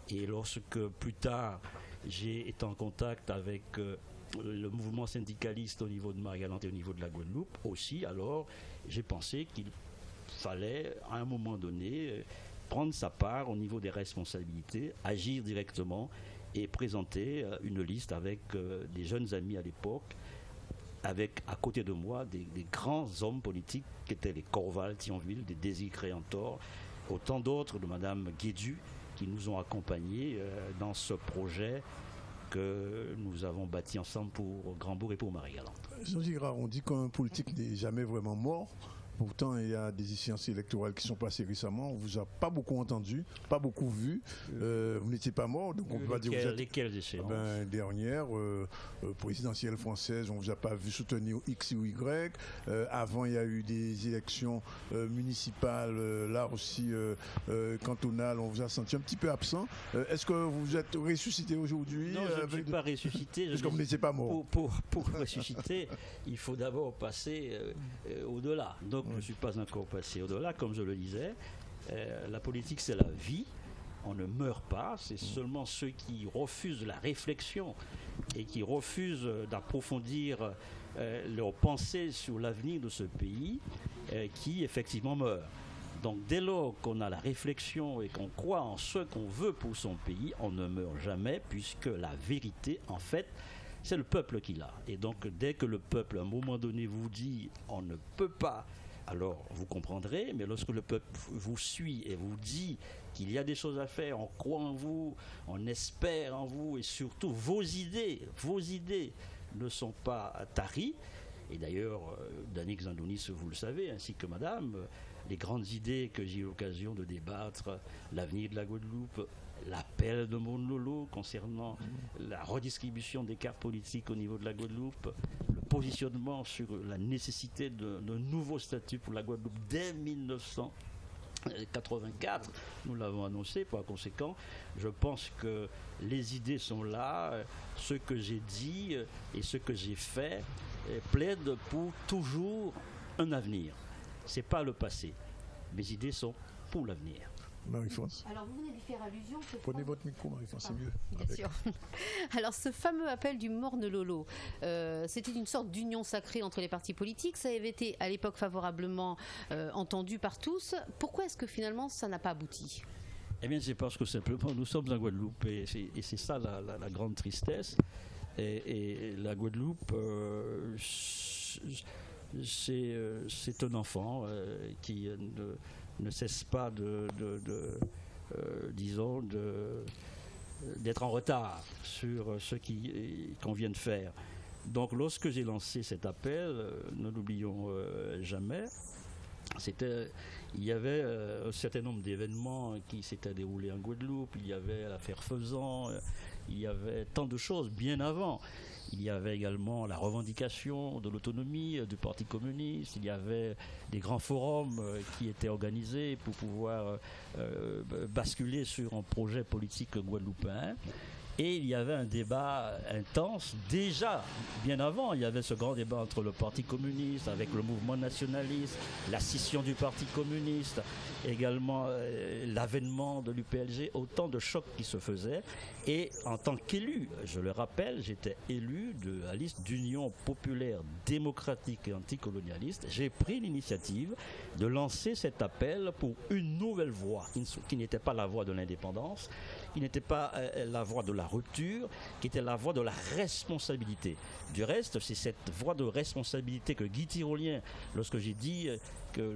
Et lorsque, plus tard, j'ai été en contact avec le mouvement syndicaliste au niveau de Marie-Galante et au niveau de la Guadeloupe aussi, alors j'ai pensé qu'il fallait à un moment donné prendre sa part au niveau des responsabilités, agir directement et présenter une liste avec des jeunes amis à l'époque, avec à côté de moi des grands hommes politiques qui étaient les Corval, Thionville, des Désir Créantor, autant d'autres, de Madame Guédu, qui nous ont accompagnés dans ce projet que nous avons bâti ensemble pour Grand-Bourg et pour Marie-Galante. Jean Girard, on dit qu'un politique n'est jamais vraiment mort. Pourtant, il y a des échéances électorales qui sont passées récemment. On ne vous a pas beaucoup entendu, pas beaucoup vu. Vous n'étiez pas mort, donc on peut pas dire vous êtes... Lesquelles échéances? Dernière, présidentielle française, on ne vous a pas vu soutenir X ou Y. Avant, il y a eu des élections municipales, là aussi cantonales. On vous a senti un petit peu absent. Est-ce que vous êtes ressuscité aujourd'hui? Non, je ne suis pas ressuscité. Parce que vous n'étiez pas mort. Pour ressusciter, il faut d'abord passer au-delà. Donc, je ne suis pas encore passé au-delà, comme je le disais. La politique, c'est la vie. On ne meurt pas. C'est seulement ceux qui refusent la réflexion et qui refusent d'approfondir leurs pensées sur l'avenir de ce pays qui, effectivement, meurent. Donc, dès lors qu'on a la réflexion et qu'on croit en ce qu'on veut pour son pays, on ne meurt jamais, puisque la vérité, en fait, c'est le peuple qui l'a. Et donc, dès que le peuple, à un moment donné, vous dit on ne peut pas, alors vous comprendrez, mais lorsque le peuple vous suit et vous dit qu'il y a des choses à faire, on croit en vous, on espère en vous, et surtout vos idées ne sont pas taries. Et d'ailleurs, Danick Xandounis, vous le savez, ainsi que madame, les grandes idées que j'ai eu l'occasion de débattre, l'avenir de la Guadeloupe, l'appel de Monlolo concernant la redistribution des cartes politiques au niveau de la Guadeloupe, le positionnement sur la nécessité d'un nouveau statut pour la Guadeloupe dès 1984, nous l'avons annoncé. Par conséquent, je pense que les idées sont là, ce que j'ai dit et ce que j'ai fait plaident pour toujours un avenir. C'est pas le passé. Mes idées sont pour l'avenir. Marie-France. Alors vous venez d'y faire allusion. Prenez votre micro, Marie-France, c'est mieux. Bien sûr. Alors ce fameux appel du Morne-Lolo, c'était une sorte d'union sacrée entre les partis politiques. Ça avait été à l'époque favorablement entendu par tous. Pourquoi est-ce que finalement ça n'a pas abouti? Eh bien c'est parce que simplement nous sommes en Guadeloupe et c'est ça la grande tristesse. Et la Guadeloupe, c'est un enfant qui ne cesse pas d'être en retard sur ce qu'on vient de faire. Donc lorsque j'ai lancé cet appel, ne l'oublions jamais, il y avait un certain nombre d'événements qui s'étaient déroulés en Guadeloupe, il y avait l'affaire Faisan, il y avait tant de choses bien avant. Il y avait également la revendication de l'autonomie du Parti communiste. Il y avait des grands forums qui étaient organisés pour pouvoir basculer sur un projet politique guadeloupéen. Et il y avait un débat intense, déjà, bien avant, il y avait ce grand débat entre le Parti communiste, avec le mouvement nationaliste, la scission du Parti communiste, également l'avènement de l'UPLG, autant de chocs qui se faisaient. Et en tant qu'élu, je le rappelle, j'étais élu de la liste d'Union populaire démocratique et anticolonialiste. J'ai pris l'initiative de lancer cet appel pour une nouvelle voie, qui n'était pas la voie de l'indépendance, qui n'était pas la voie de la rupture, qui était la voie de la responsabilité. Du reste, c'est cette voie de responsabilité que Guy Tyrolien, lorsque j'ai dit que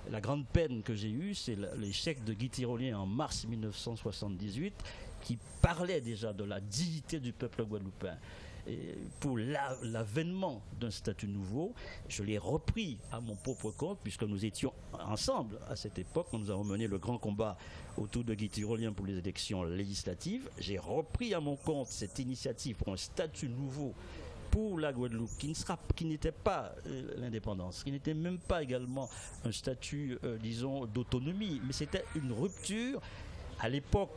la grande peine que j'ai eue, c'est l'échec de Guy Tyrolien en mars 1978, qui parlait déjà de la dignité du peuple guadeloupéen. Et pour l'avènement d'un statut nouveau, je l'ai repris à mon propre compte, puisque nous étions ensemble à cette époque, quand nous avons mené le grand combat autour de Guy Tyrolien pour les élections législatives. J'ai repris à mon compte cette initiative pour un statut nouveau pour la Guadeloupe, qui n'était pas l'indépendance, qui n'était même pas également un statut, disons, d'autonomie, mais c'était une rupture. À l'époque,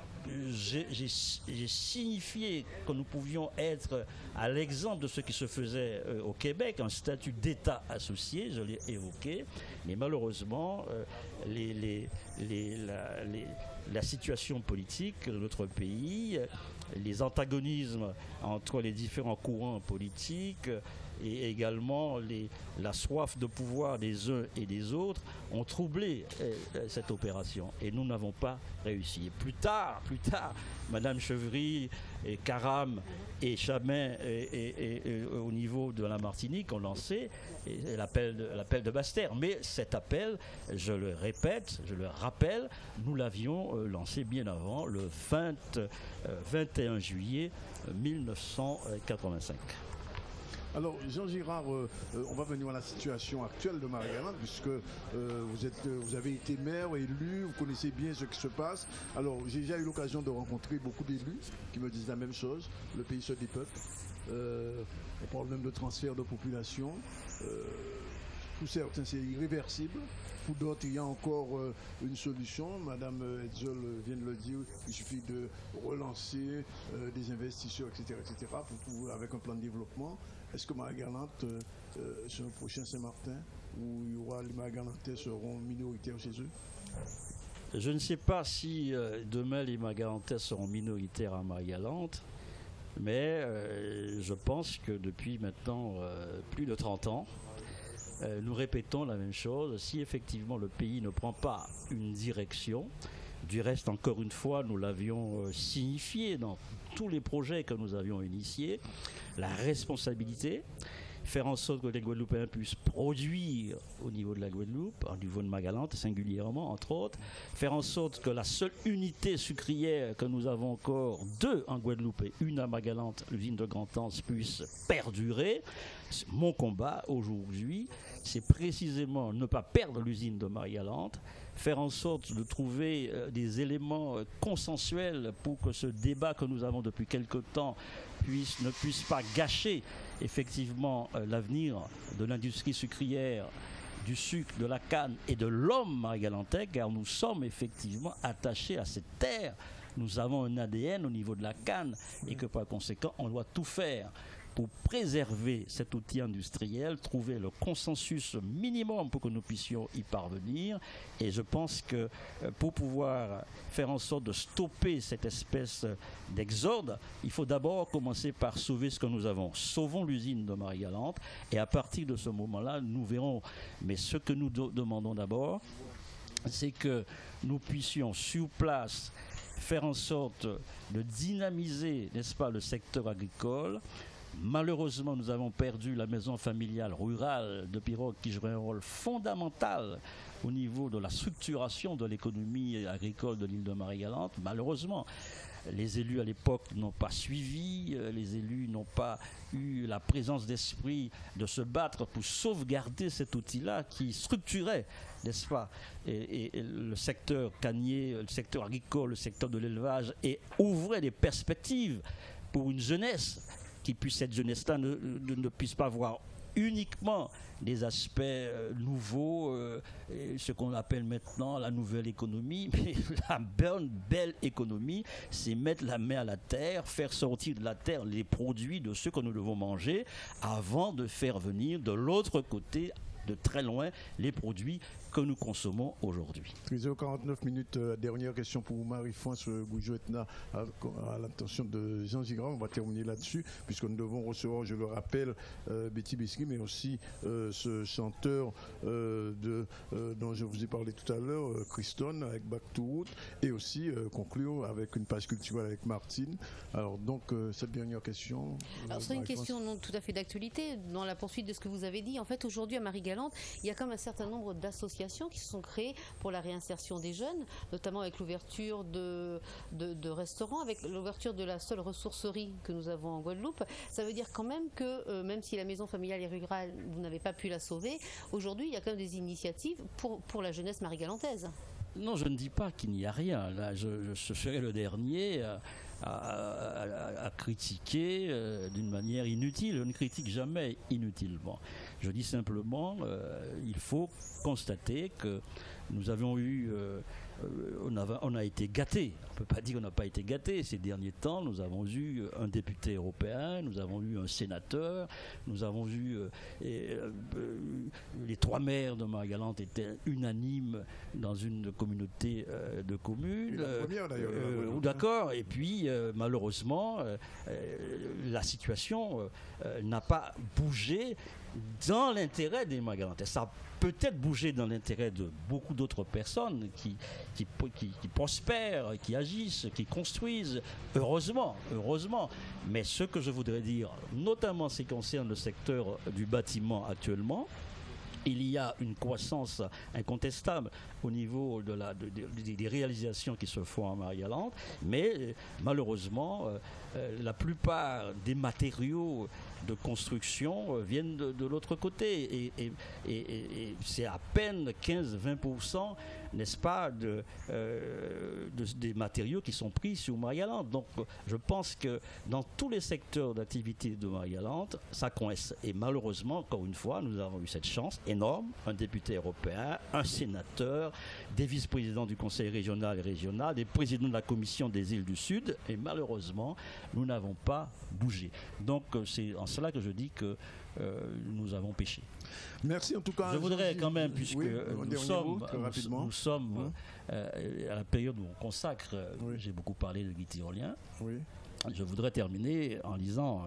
j'ai signifié que nous pouvions être à l'exemple de ce qui se faisait au Québec, un statut d'État associé, je l'ai évoqué, mais malheureusement, la situation politique de notre pays, les antagonismes entre les différents courants politiques et également la soif de pouvoir des uns et des autres ont troublé cette opération et nous n'avons pas réussi. Et plus tard, Madame Chevry et Karam et Chamin et au niveau de la Martinique ont lancé l'appel de Basse-Terre. Mais cet appel, je le répète, je le rappelle, nous l'avions lancé bien avant, le 21 juillet 1985. Alors, Jean Girard, on va venir à la situation actuelle de Marie-Galante, puisque vous avez été maire, élu, vous connaissez bien ce qui se passe. Alors, j'ai déjà eu l'occasion de rencontrer beaucoup d'élus qui me disent la même chose. Le pays se dépeuple. Un problème de transfert de population. Pour certains, c'est irréversible. Pour d'autres, il y a encore une solution. Madame Hetzel vient de le dire, il suffit de relancer des investisseurs, etc., avec un plan de développement. Est-ce que Marie-Galante, sur le prochain Saint-Martin, où il y aura les Marie-Galantais seront minoritaires chez eux? Je ne sais pas si demain les Marie-Galantais seront minoritaires à Marie-Galante, mais je pense que depuis maintenant plus de 30 ans, nous répétons la même chose. Si effectivement le pays ne prend pas une direction, du reste, encore une fois, nous l'avions signifié dans tous les projets que nous avions initiés, la responsabilité, faire en sorte que les Guadeloupéens puissent produire au niveau de la Guadeloupe, au niveau de Marie-Galante singulièrement, entre autres, faire en sorte que la seule unité sucrière que nous avons encore, 2 en Guadeloupe et 1 à Marie-Galante, l'usine de Grand-Anse, puisse perdurer. Mon combat aujourd'hui, c'est précisément ne pas perdre l'usine de Marie-Galante, faire en sorte de trouver des éléments consensuels pour que ce débat que nous avons depuis quelque temps ne puisse pas gâcher effectivement l'avenir de l'industrie sucrière, du sucre, de la canne et de l'homme marie-galantais, car nous sommes effectivement attachés à cette terre. Nous avons un ADN au niveau de la canne et que par conséquent, on doit tout faire pour préserver cet outil industriel, trouver le consensus minimum pour que nous puissions y parvenir. Et je pense que pour pouvoir faire en sorte de stopper cette espèce d'exode, il faut d'abord commencer par sauver ce que nous avons. Sauvons l'usine de Marie-Galante et à partir de ce moment-là, nous verrons. Mais ce que nous demandons d'abord, c'est que nous puissions sur place faire en sorte de dynamiser, n'est-ce pas, le secteur agricole. Malheureusement, nous avons perdu la maison familiale rurale de Pirogue qui jouait un rôle fondamental au niveau de la structuration de l'économie agricole de l'île de Marie-Galante. Malheureusement, les élus à l'époque n'ont pas suivi, les élus n'ont pas eu la présence d'esprit de se battre pour sauvegarder cet outil-là qui structurait, n'est-ce pas, et le secteur cannier, le secteur agricole, le secteur de l'élevage, et ouvrait des perspectives pour une jeunesse qui puisse, cette jeunesse-là ne puisse pas voir uniquement des aspects nouveaux, ce qu'on appelle maintenant la nouvelle économie. Mais la belle économie, c'est mettre la main à la terre, faire sortir de la terre les produits de ceux que nous devons manger avant de faire venir de l'autre côté, de très loin, les produits que nous consommons aujourd'hui. 13h49, dernière question pour Marie-France Goujoetna à l'attention de Jean Girard. On va terminer là-dessus puisque nous devons recevoir, je le rappelle, Betty Bisky, mais aussi ce chanteur dont je vous ai parlé tout à l'heure, Christon avec Back to Root, et aussi conclure avec une page culturelle avec Martine. Alors donc cette dernière question. Alors c'est une question non tout à fait d'actualité dans la poursuite de ce que vous avez dit. En fait, aujourd'hui à Marie-Galante, il y a comme un certain nombre d'associations qui se sont créées pour la réinsertion des jeunes, notamment avec l'ouverture de restaurants, avec l'ouverture de la seule ressourcerie que nous avons en Guadeloupe. Ça veut dire quand même que même si la maison familiale et rurale, vous n'avez pas pu la sauver, aujourd'hui il y a quand même des initiatives pour la jeunesse marie-galantaise. Non, je ne dis pas qu'il n'y a rien. Là, je serai le dernier à critiquer d'une manière inutile. Je ne critique jamais inutilement. Je dis simplement, il faut constater que nous avons eu, on a été gâtés. On ne peut pas dire qu'on n'a pas été gâtés. Ces derniers temps, nous avons eu un député européen, nous avons eu un sénateur, nous avons eu les 3 maires de Marie-Galante étaient unanimes dans une communauté de communes. La première d'ailleurs. D'accord. Et puis malheureusement, la situation n'a pas bougé dans l'intérêt des Marie-Galantais. Ça a peut-être bougé dans l'intérêt de beaucoup d'autres personnes qui prospèrent, qui agissent, qui construisent, heureusement. Mais ce que je voudrais dire, notamment en ce qui concerne le secteur du bâtiment actuellement, il y a une croissance incontestable au niveau des réalisations qui se font en Marie-Galante, mais malheureusement, la plupart des matériaux de construction viennent de l'autre côté et c'est à peine 15-20%, n'est-ce pas, des matériaux qui sont pris sur Marie-Galante. Donc je pense que dans tous les secteurs d'activité de Marie-Galante, ça coince. Et malheureusement, encore une fois, nous avons eu cette chance énorme, un député européen, un sénateur, des vice-présidents du conseil régional et régional, des présidents de la commission des îles du Sud, et malheureusement, nous n'avons pas bougé. Donc c'est en cela que je dis que nous avons péché. Merci en tout cas. Je voudrais quand même, puisque nous sommes à la période où on consacre, j'ai beaucoup parlé de Guy Tyrolien, je voudrais terminer en lisant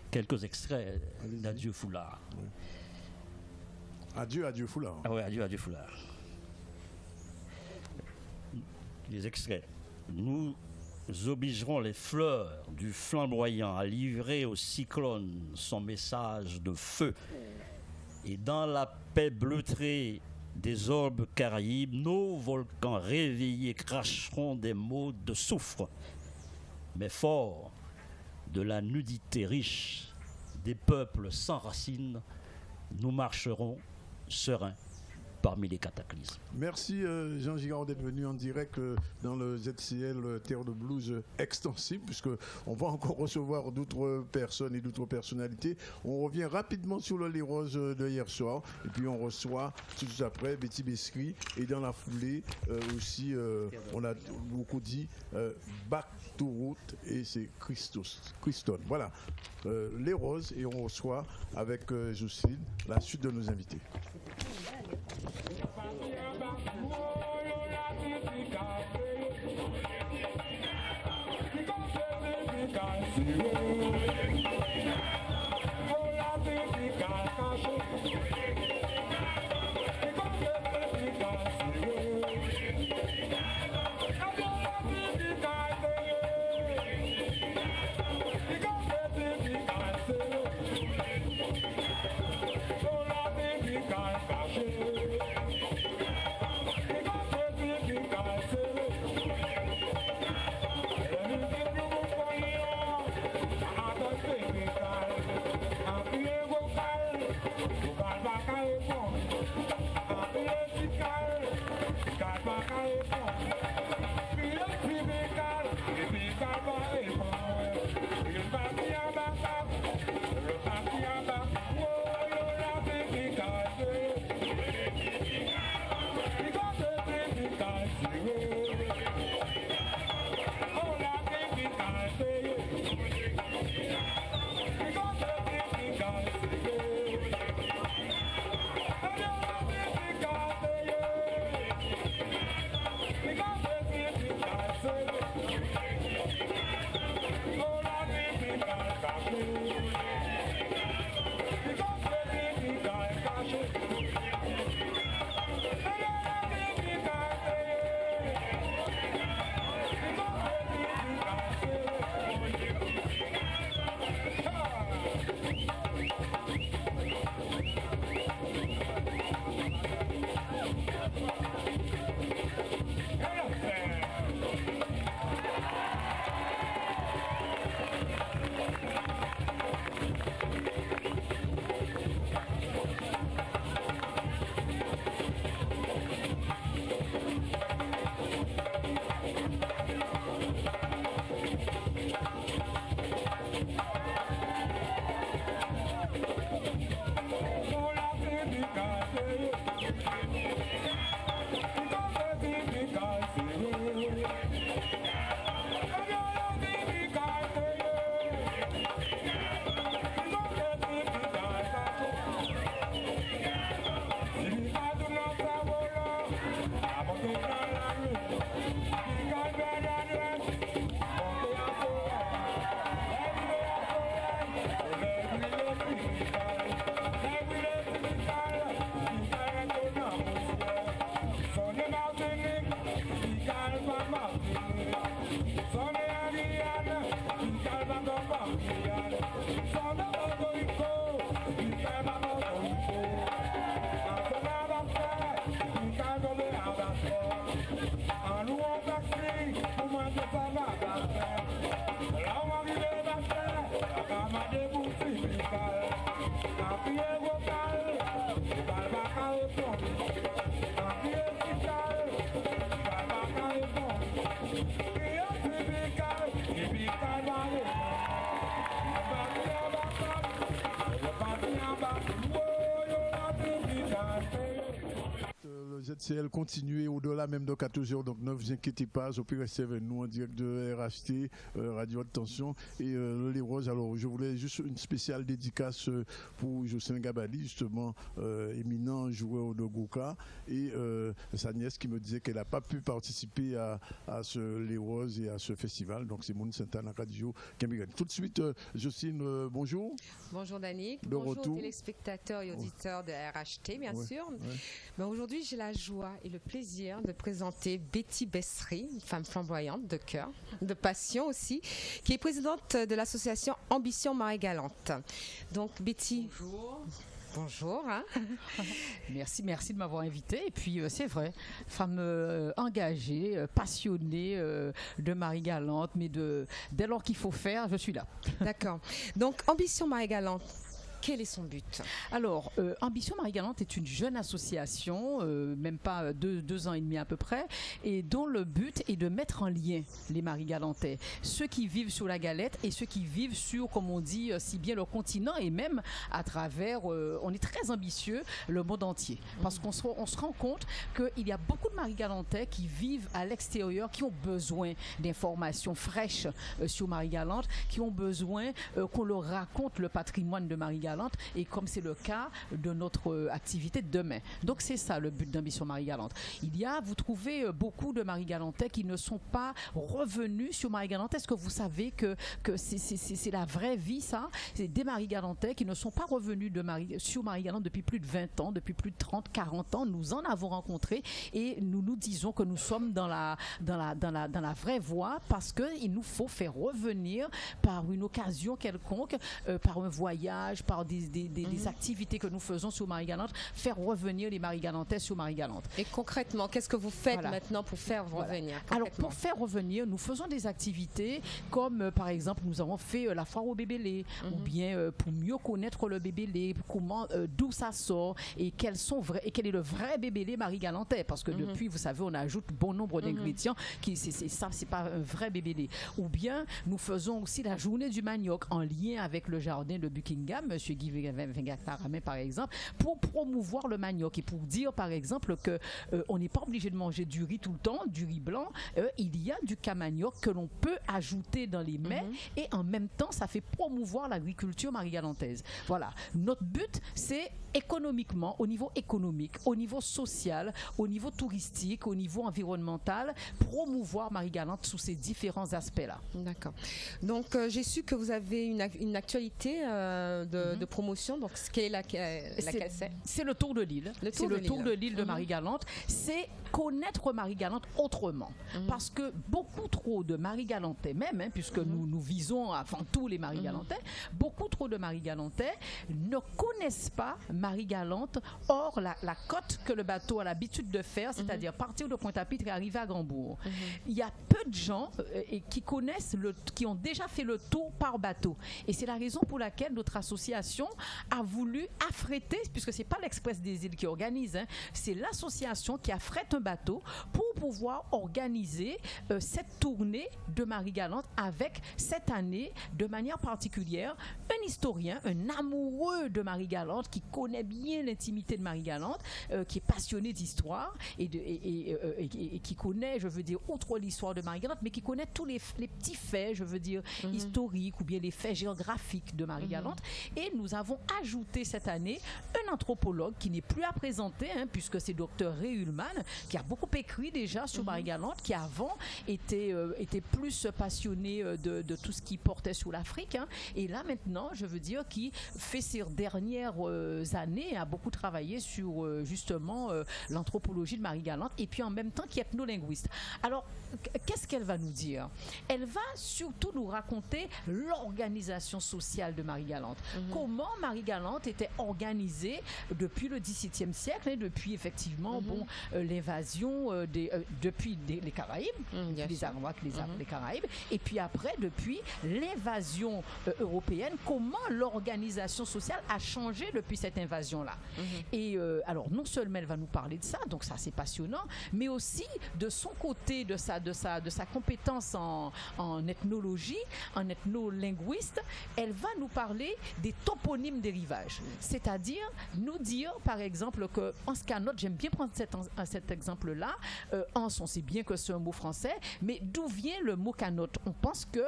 quelques extraits d'Adieu Foulard. Oui. Adieu Foulard. Ah oui, Adieu Foulard. Les extraits. Nous obligerons les fleurs du flamboyant à livrer au cyclone son message de feu. Et dans la paix bleutrée des orbes caraïbes, nos volcans réveillés cracheront des mots de soufre. Mais fort de la nudité riche des peuples sans racines, nous marcherons sereins parmi les cataclysmes. Merci Jean Girard d'être venu en direct dans le ZCL Terre de Blues extensible, puisqu'on va encore recevoir d'autres personnes et d'autres personnalités. On revient rapidement sur le Les Roses de hier soir, et puis on reçoit tout de suite après Betty Bescry, et dans la foulée aussi, on a beaucoup dit Back to Route, et c'est Christone. Voilà, Les Roses, et on reçoit avec Jocelyne la suite de nos invités. We got ZCL continuer au-delà même de 14h, donc ne vous inquiétez pas, vous pouvez rester avec nous en direct de RHT, Radio Attention et les Roses. Alors je voulais juste une spéciale dédicace pour Jocelyn Gabali, justement éminent joueur de Gouka, et sa nièce qui me disait qu'elle n'a pas pu participer à les Roses et à ce festival. Donc c'est Moun Saint-Anne Radio Cambérène. Tout de suite, Jocelyne, bonjour. Bonjour Danick, bonjour retour. Téléspectateurs et auditeurs de RHT, bien sûr. Mais aujourd'hui, j'ai la joie et le plaisir de présenter Betty Bessry, une femme flamboyante de cœur, de passion aussi, qui est présidente de l'association Ambition Marie-Galante. Donc Betty. Bonjour. Bonjour. Hein. Merci de m'avoir invitée. Et puis c'est vrai, femme engagée, passionnée de Marie-Galante, mais dès lors qu'il faut faire, je suis là. D'accord. Donc Ambition Marie-Galante. Quel est son but? Alors, Ambition Marie-Galante est une jeune association, même pas 2 ans et demi à peu près, et dont le but est de mettre en lien les Marie-Galantais, ceux qui vivent sur la Galette et ceux qui vivent sur, comme on dit si bien, le continent, et même à travers, on est très ambitieux, le monde entier. Parce qu'on se rend compte qu'il y a beaucoup de Marie-Galantais qui vivent à l'extérieur, qui ont besoin d'informations fraîches sur Marie-Galante, qui ont besoin qu'on leur raconte le patrimoine de Marie-Galante, et comme c'est le cas de notre activité de demain. Donc c'est ça le but d'Ambition Marie-Galante. Vous trouvez beaucoup de Marie-Galantais qui ne sont pas revenus sur Marie-Galante. Est-ce que vous savez que c'est la vraie vie, ça? C'est des Marie-Galantais qui ne sont pas revenus sur Marie-Galante depuis plus de 20 ans, depuis plus de 30, 40 ans. Nous en avons rencontré et nous nous disons que nous sommes dans la vraie voie, parce qu'il nous faut faire revenir par une occasion quelconque, par un voyage, par des activités que nous faisons sur Marie-Galante, faire revenir les Marie-Galantais sur Marie-Galante. Et concrètement, qu'est-ce que vous faites maintenant pour faire revenir? Alors, pour faire revenir, nous faisons des activités comme, par exemple, nous avons fait la foire au bébé-lait, ou bien pour mieux connaître le bébé-lait, d'où ça sort, et quel est le vrai bébé-lait Marie-Galantais, parce que depuis, vous savez, on ajoute bon nombre d'ingrédients, c'est pas un vrai bébé-lait. Ou bien, nous faisons aussi la journée du manioc, en lien avec le jardin de Buckingham, M. Guy Vengataramin par exemple, pour promouvoir le manioc et pour dire par exemple que on n'est pas obligé de manger du riz tout le temps, du riz blanc, il y a du camanioc que l'on peut ajouter dans les mets et en même temps ça fait promouvoir l'agriculture marie-galantaise. Voilà, notre but c'est économiquement, au niveau économique, au niveau social, au niveau touristique, au niveau environnemental, promouvoir Marie-Galante sous ces différents aspects-là. D'accord. Donc j'ai su que vous avez une actualité de promotion, donc laquelle c'est? C'est le Tour de l'île. C'est le Tour de l'île de Marie-Galante. C'est connaître Marie-Galante autrement. Parce que beaucoup trop de Marie-Galantais, même, puisque nous visons avant tout les Marie-Galantais, beaucoup trop de Marie-Galantais ne connaissent pas Marie-Galante hors la côte que le bateau a l'habitude de faire, c'est-à-dire partir de Pointe-à-Pitre et arriver à Grandbourg. Il y a peu de gens qui ont déjà fait le tour par bateau. Et c'est la raison pour laquelle notre association a voulu affréter, puisque c'est pas l'Express des îles qui organise, c'est l'association qui affrète un bateau pour pouvoir organiser cette tournée de Marie-Galante avec cette année, de manière particulière, un historien, un amoureux de Marie-Galante qui connaît bien l'intimité de Marie-Galante, qui est passionné d'histoire et qui connaît, je veux dire, outre l'histoire de Marie-Galante, mais qui connaît tous les petits faits, je veux dire, historiques ou bien les faits géographiques de Marie-Galante. Et nous avons ajouté cette année un anthropologue qui n'est plus à présenter, puisque c'est Dr Ray Ullman, qui a beaucoup écrit déjà sur Marie-Galante, qui avant était plus passionné de tout ce qui portait sur l'Afrique. Et là maintenant, je veux dire, qui fait ces dernières années, a beaucoup travaillé sur justement l'anthropologie de Marie-Galante, et puis en même temps qui est ethnolinguiste. Alors, qu'est-ce qu'elle va nous dire? Elle va surtout nous raconter l'organisation sociale de Marie-Galante. Comment Marie-Galante était organisée depuis le XVIIe siècle, et depuis effectivement l'invasion l'invasion depuis les Caraïbes, les Caraïbes, et puis après, depuis l'invasion européenne, comment l'organisation sociale a changé depuis cette invasion-là. Et alors, non seulement elle va nous parler de ça, donc ça c'est passionnant, mais aussi de son côté, de sa compétence en ethnologie, en ethnolinguiste, elle va nous parler des toponymes des rivages. C'est-à-dire nous dire, par exemple, que en scanote, j'aime bien prendre cet exemple-là, on sait bien que c'est un mot français, mais d'où vient le mot canote? On pense que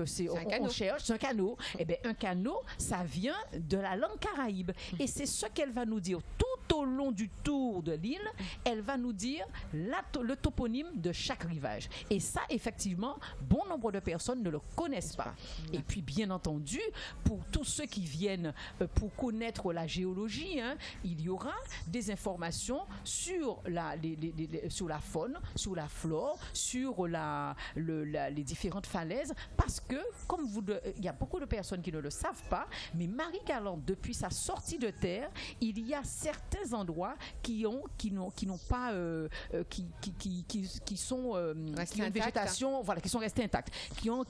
c'est on cherche, c'est un canot. Eh bien, un canot, ça vient de la langue caraïbe. Et c'est ce qu'elle va nous dire tout au long du tour de l'île. Elle va nous dire le toponyme de chaque rivage. Et ça, effectivement, bon nombre de personnes ne le connaissent pas. Et puis, bien entendu, pour tous ceux qui viennent pour connaître la géologie, il y aura des informations sur sur la faune, sur la flore, sur les différentes falaises, parce que, comme il y a beaucoup de personnes qui ne le savent pas, mais Marie-Galante, depuis sa sortie de terre, il y a certains endroits qui ont une végétation, voilà, qui sont restés intacts, qui ont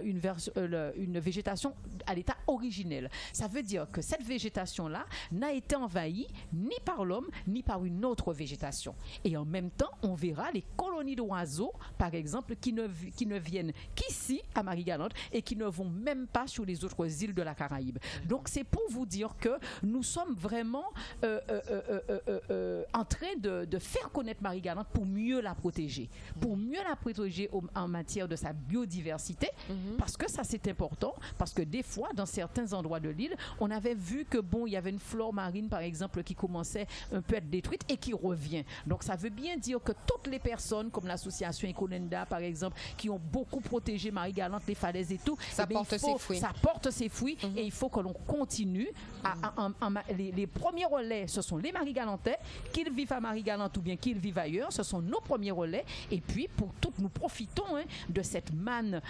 une végétation à l'état originel. Ça veut dire que cette végétation-là n'a été envahie ni par l'homme, ni par une autre végétation. Et en même temps, on verra les colonies d'oiseaux, par exemple, qui ne viennent qu'ici, à Marie-Galante, et qui ne vont même pas sur les autres îles de la Caraïbe. Donc, c'est pour vous dire que nous sommes vraiment en train de faire connaître Marie-Galante pour mieux la protéger. Pour mieux la protéger en matière de sa biodiversité, parce que ça, c'est important, parce que des fois, dans certains endroits de l'île, on avait vu que, il y avait une flore marine, par exemple, qui commençait un peu à être détruite et qui revient. Donc, ça veut bien dire que toutes les personnes, comme l'association Econenda, par exemple, qui ont beaucoup protégé Marie-Galante, les falaises et tout, ça porte ses fruits et il faut que l'on continue. Les premiers relais, ce sont les Marie-Galantais, qu'ils vivent à Marie-Galante ou bien qu'ils vivent ailleurs, ce sont nos premiers relais. Et puis, pour toutes, nous profitons de cette manne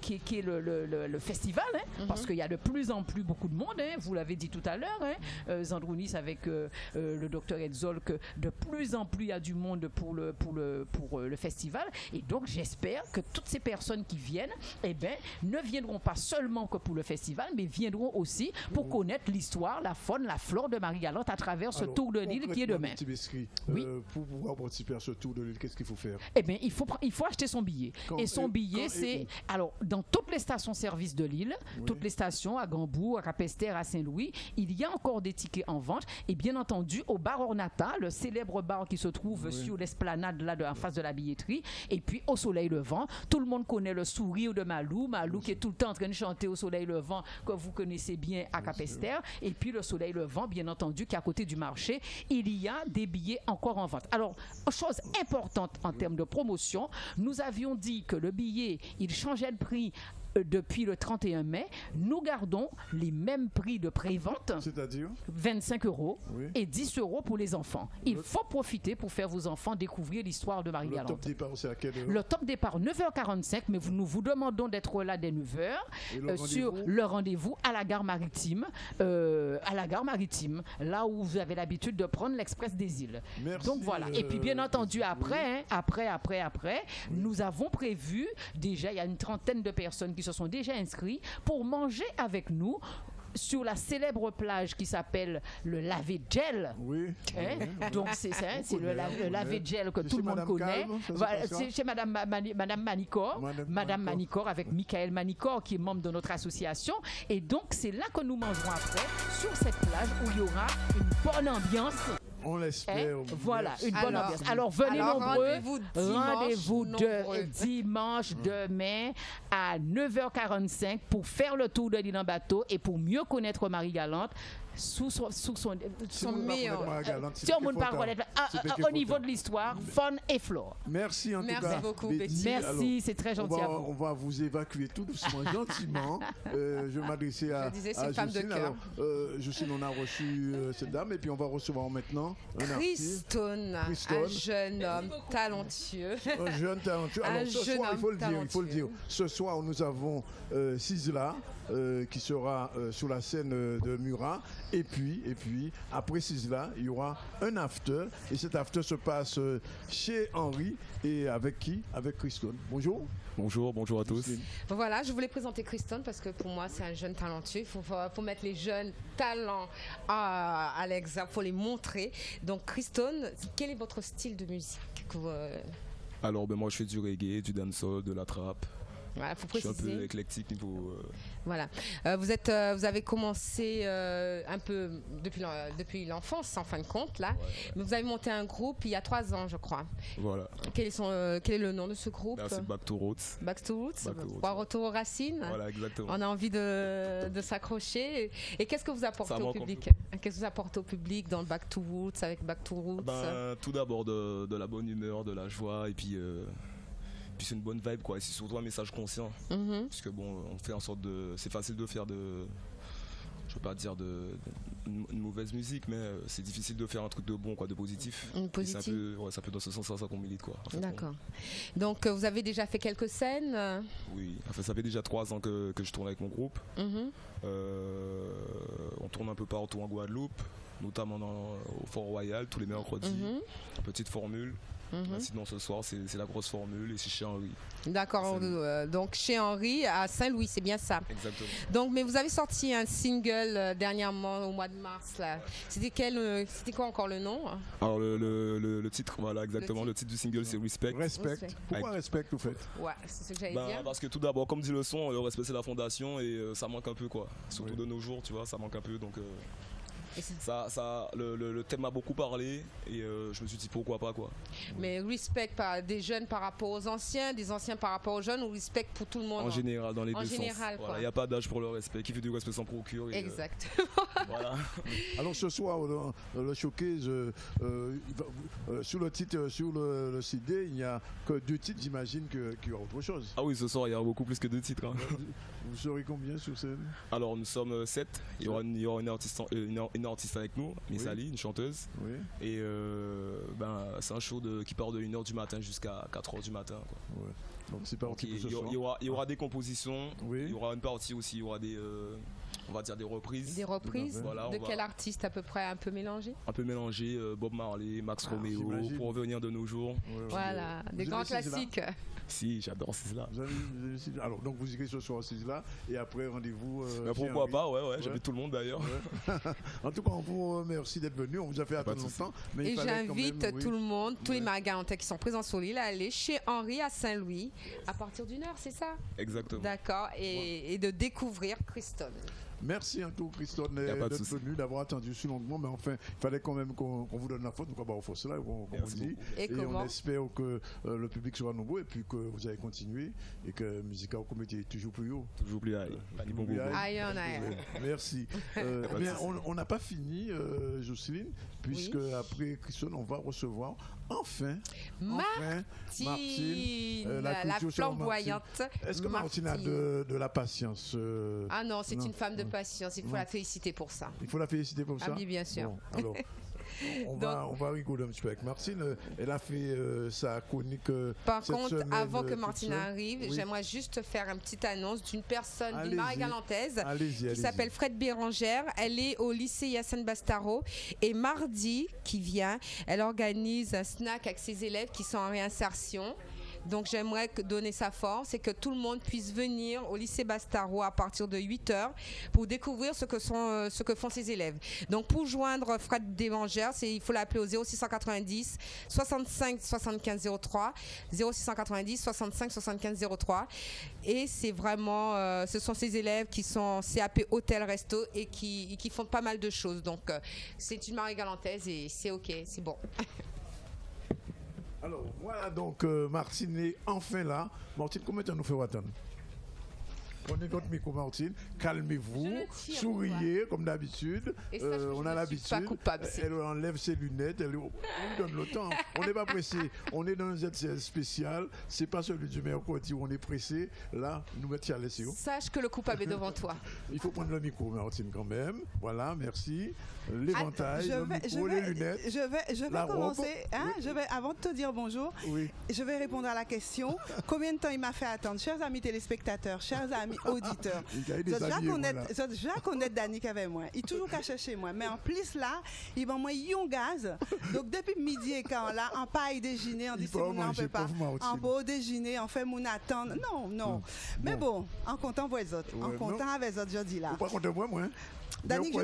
qui est le festival, parce qu'il y a de plus en plus beaucoup de monde, vous l'avez dit tout à l'heure, Zandrounis avec le docteur Edzol, que de plus en plus il y a du monde pour le festival. Et donc, j'espère que toutes ces personnes qui viennent, ne viendront pas seulement que pour le festival, mais viendront aussi pour connaître l'histoire, la faune, la flore de Marie-Galante à travers ce tour de l'île qui est demain. Pour pouvoir participer à ce tour de l'île, qu'est-ce qu'il faut faire? Il faut acheter son billet. Son billet, c'est... Alors, dans toutes les stations-service de l'île, toutes les stations, à Gambourg, à Capesterre, à Saint-Louis, il y a encore des tickets en vente. Et bien entendu, au bar Ornata, le célèbre bar qui se trouve sur l'esplanade, là, en face de la billetterie, et puis au soleil levant. Tout le monde connaît le sourire de Malou qui est tout le temps en train de chanter au soleil levant, que vous connaissez bien à Capesterre. Et puis le soleil levant, bien entendu, qui est à côté du marché, il y a des billets encore en vente. Alors, chose importante en termes de promotion, nous avions dit que le billet, il changeait de prix depuis le 31 mai, nous gardons les mêmes prix de prévente, c'est-à-dire 25 € et 10 € pour les enfants. Il faut profiter pour faire vos enfants découvrir l'histoire de Marie-Galante. Le top départ, c'est à quelle heure? Le top départ, 9h45, mais nous vous demandons d'être là dès 9h sur le rendez-vous à la gare maritime, là où vous avez l'habitude de prendre l'Express des îles. Merci, donc voilà. Et puis bien entendu, après, nous avons prévu, déjà, il y a une trentaine de personnes qui se sont déjà inscrits pour manger avec nous sur la célèbre plage qui s'appelle le Lavé Gel. Donc c'est le Lavé Gel que tout le monde connaît. C'est chez Madame Manicor avec Michael Manicor qui est membre de notre association. Et donc c'est là que nous mangerons après, sur cette plage où il y aura une bonne ambiance. On l'espère. Voilà, une bonne ambiance. Alors venez nombreux. Rendez-vous dimanche demain à 9h45 pour faire le tour de l'île en bateau et pour mieux connaître Marie-Galante. Sous son meilleur au niveau de l'histoire, faune et flore. Merci en tout cas. Merci beaucoup, Betty. Merci, c'est très gentil à vous. On va vous évacuer tout doucement, gentiment. Je vais m'adresser à Justine. Alors, Justine, on a reçu cette dame et puis on va recevoir maintenant Christone, un jeune homme talentueux. Un jeune talentueux. Alors ce soir, il faut le dire. Ce soir, nous avons Sisla qui sera sur la scène de Murat. Et puis, après Sisla, il y aura un after. Et cet after se passe chez Henri. Et avec qui? Avec Christone. Bonjour. Bonjour à tous. Voilà, je voulais présenter Christone parce que pour moi, c'est un jeune talentueux. Il faut mettre les jeunes talents à l'exemple, il faut les montrer. Donc, Christone, quel est votre style de musique Alors, moi, je fais du reggae, du dancehall, de la trap. Voilà, faut préciser. Je suis un peu éclectique niveau. Voilà. Vous avez commencé un peu depuis l'enfance, en fin de compte, là. Ouais. Mais vous avez monté un groupe il y a 3 ans, je crois. Voilà. Quel est le nom de ce groupe? C'est Back to Roots. Back to Roots. Pour retour aux racines. Voilà, exactement. On a envie de s'accrocher. Et qu'est-ce que vous apportez au public? Qu'est-ce que vous apportez au public dans le Back to Roots, avec Back to Roots? Tout d'abord de la bonne humeur, de la joie, et puis c'est une bonne vibe, quoi. Et c'est surtout un message conscient. Parce que on fait en sorte de. C'est facile de faire je veux pas dire une mauvaise musique, mais c'est difficile de faire un truc de bon, quoi, de positif. Positif. C'est un peu dans ce sens-là ça qu'on milite, quoi. En fait, d'accord. Donc vous avez déjà fait quelques scènes? Oui, ça fait déjà 3 ans que je tourne avec mon groupe. On tourne un peu partout en Guadeloupe, notamment au Fort Royal tous les mercredis. Petite formule. Sinon ce soir c'est la grosse formule et c'est chez Henri. D'accord, donc chez Henri à Saint-Louis, c'est bien ça. Exactement. Donc, mais vous avez sorti un single dernièrement au mois de mars là. C'était quoi encore le nom? Alors le titre, voilà exactement, le titre du single c'est Respect. Pourquoi Respect vous faites? Ouais, c'est ce que j'allais dire. Parce que tout d'abord, comme dit le son, le respect c'est la fondation et ça manque un peu, quoi. Surtout de nos jours, tu vois, ça manque un peu, donc le thème m'a beaucoup parlé et je me suis dit pourquoi pas, quoi. Mais respect des jeunes par rapport aux anciens, des anciens par rapport aux jeunes, ou respect pour tout le monde? En général, dans les deux sens. Il n'y a pas d'âge pour le respect. Qui veut du respect s'en procure. Exactement. Voilà. Alors ce soir, le showcase, sur le titre, sur le CD, il n'y a que 2 titres, j'imagine qu'il y aura autre chose. Ah oui, ce soir, il y aura beaucoup plus que 2 titres. Hein. Vous serez combien sur scène? Alors nous sommes 7. Il y aura une artiste avec nous, Miss Ali, une chanteuse. Oui. Et c'est un show qui part de 1h du matin jusqu'à 4h du matin, quoi. Ouais. Donc c'est parti pour ce soir. Il y aura des compositions, il y aura une partie aussi, il y aura on va dire des reprises. Des reprises? Voilà, de quel artiste à peu près, un peu mélangé? Un peu mélangé, Bob Marley, Max Romeo, pour revenir de nos jours. Voilà, des grands classiques. Si, j'adore Sisla. Alors, donc vous irez ce soir à Sisla et après rendez-vous. Pourquoi pas, ouais. J'invite tout le monde d'ailleurs. Ouais. En tout cas, on vous remercie d'être venu. On vous a fait attendre longtemps. Et j'invite tout le monde, tous les Margalantais qui sont présents sur l'île à aller chez Henri à Saint-Louis à partir d'1h, c'est ça? Exactement. D'accord, et de découvrir Christone. Merci encore Christone d'être venu, d'avoir attendu si longuement, mais enfin il fallait quand même qu'on vous donne la faute, donc on va faire cela, comme on dit. Et on espère que le public sera nombreux et puis que vous allez continuer et que Musica au comité est toujours plus haut. Toujours plus high. Merci. On n'a pas fini, Jocelyne, puisque après Christone, on va recevoir enfin Martine, la flamboyante. Est-ce que Martine a de la patience? Ah non, c'est une femme de patience, il faut la féliciter pour ça. Il faut la féliciter pour ça? Ah oui, bien sûr. Bon, alors, on va rigoler un petit peu avec Martine. Elle a fait sa chronique. Par contre, avant que Martine arrive, j'aimerais juste faire une petite annonce d'une personne, d'une Marie-Galantaise qui s'appelle Fred Bérangère. Elle est au lycée Yassine Bastaro et mardi qui vient, elle organise un snack avec ses élèves qui sont en réinsertion. Donc j'aimerais donner sa force et que tout le monde puisse venir au lycée Bastaro à partir de 8h pour découvrir ce que font ses élèves. Donc pour joindre Fred Bérangère, il faut l'appeler au 0690 65 75 03, 0690 65 75 03. Et c'est vraiment, ce sont ces élèves qui sont CAP Hôtel Resto et qui font pas mal de choses. Donc c'est une Marie-Galantaise et c'est ok, c'est bon. Alors voilà, donc Martine est enfin là. Martine, combien de temps nous fait attendre? Prenez votre micro, Martine. Calmez-vous, souriez comme d'habitude. On a l'habitude. Elle enlève ses lunettes. On lui donne le temps. On n'est pas pressé. On est dans un ZCL spécial. C'est pas celui du mercredi où on est pressé. Là, nous mettons à l'essai. Sache que le coupable est devant toi. Il faut prendre le micro, Martine, quand même. Voilà, merci. L'éventail, le micro, les lunettes. Je vais commencer. Avant de te dire bonjour, je vais répondre à la question. Combien de temps il m'a fait attendre? Chers amis téléspectateurs, chers amis amis auditeurs. Je déjà connais Danick avec moi. Il toujours qu'à chercher moi. Mais en plus là, il va moi un gaz. Donc depuis midi et quand là, en paille déjeuner, on dit c'est on ne peut pas. En beau déjeuner, on fait mon attendre. Non. Mais bon, en comptant pour les autres. En comptant avec les autres, je dis là. Ou pas contre moi. Danick,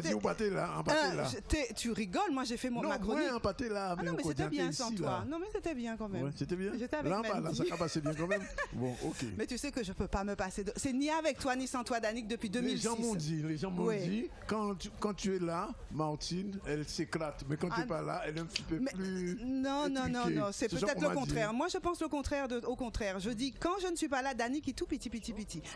tu rigoles, moi j'ai fait ma chronique. Non, pâté là. Ah non, mais c'était bien sans toi. Non, mais c'était bien quand même. C'était bien. J'étais avec là, ça a passé bien quand même. Bon, ok. Mais tu sais que je peux pas me passer de... C'est ni avec toi ni sans toi, Danick, depuis 2006. Les gens m'ont dit, quand tu es là, Martine, elle s'éclate. Mais quand tu n'es pas là, elle est un petit peu plus... Non. C'est peut-être le contraire. Moi, je pense au contraire. Je dis, quand je ne suis pas là, Danick est tout petit.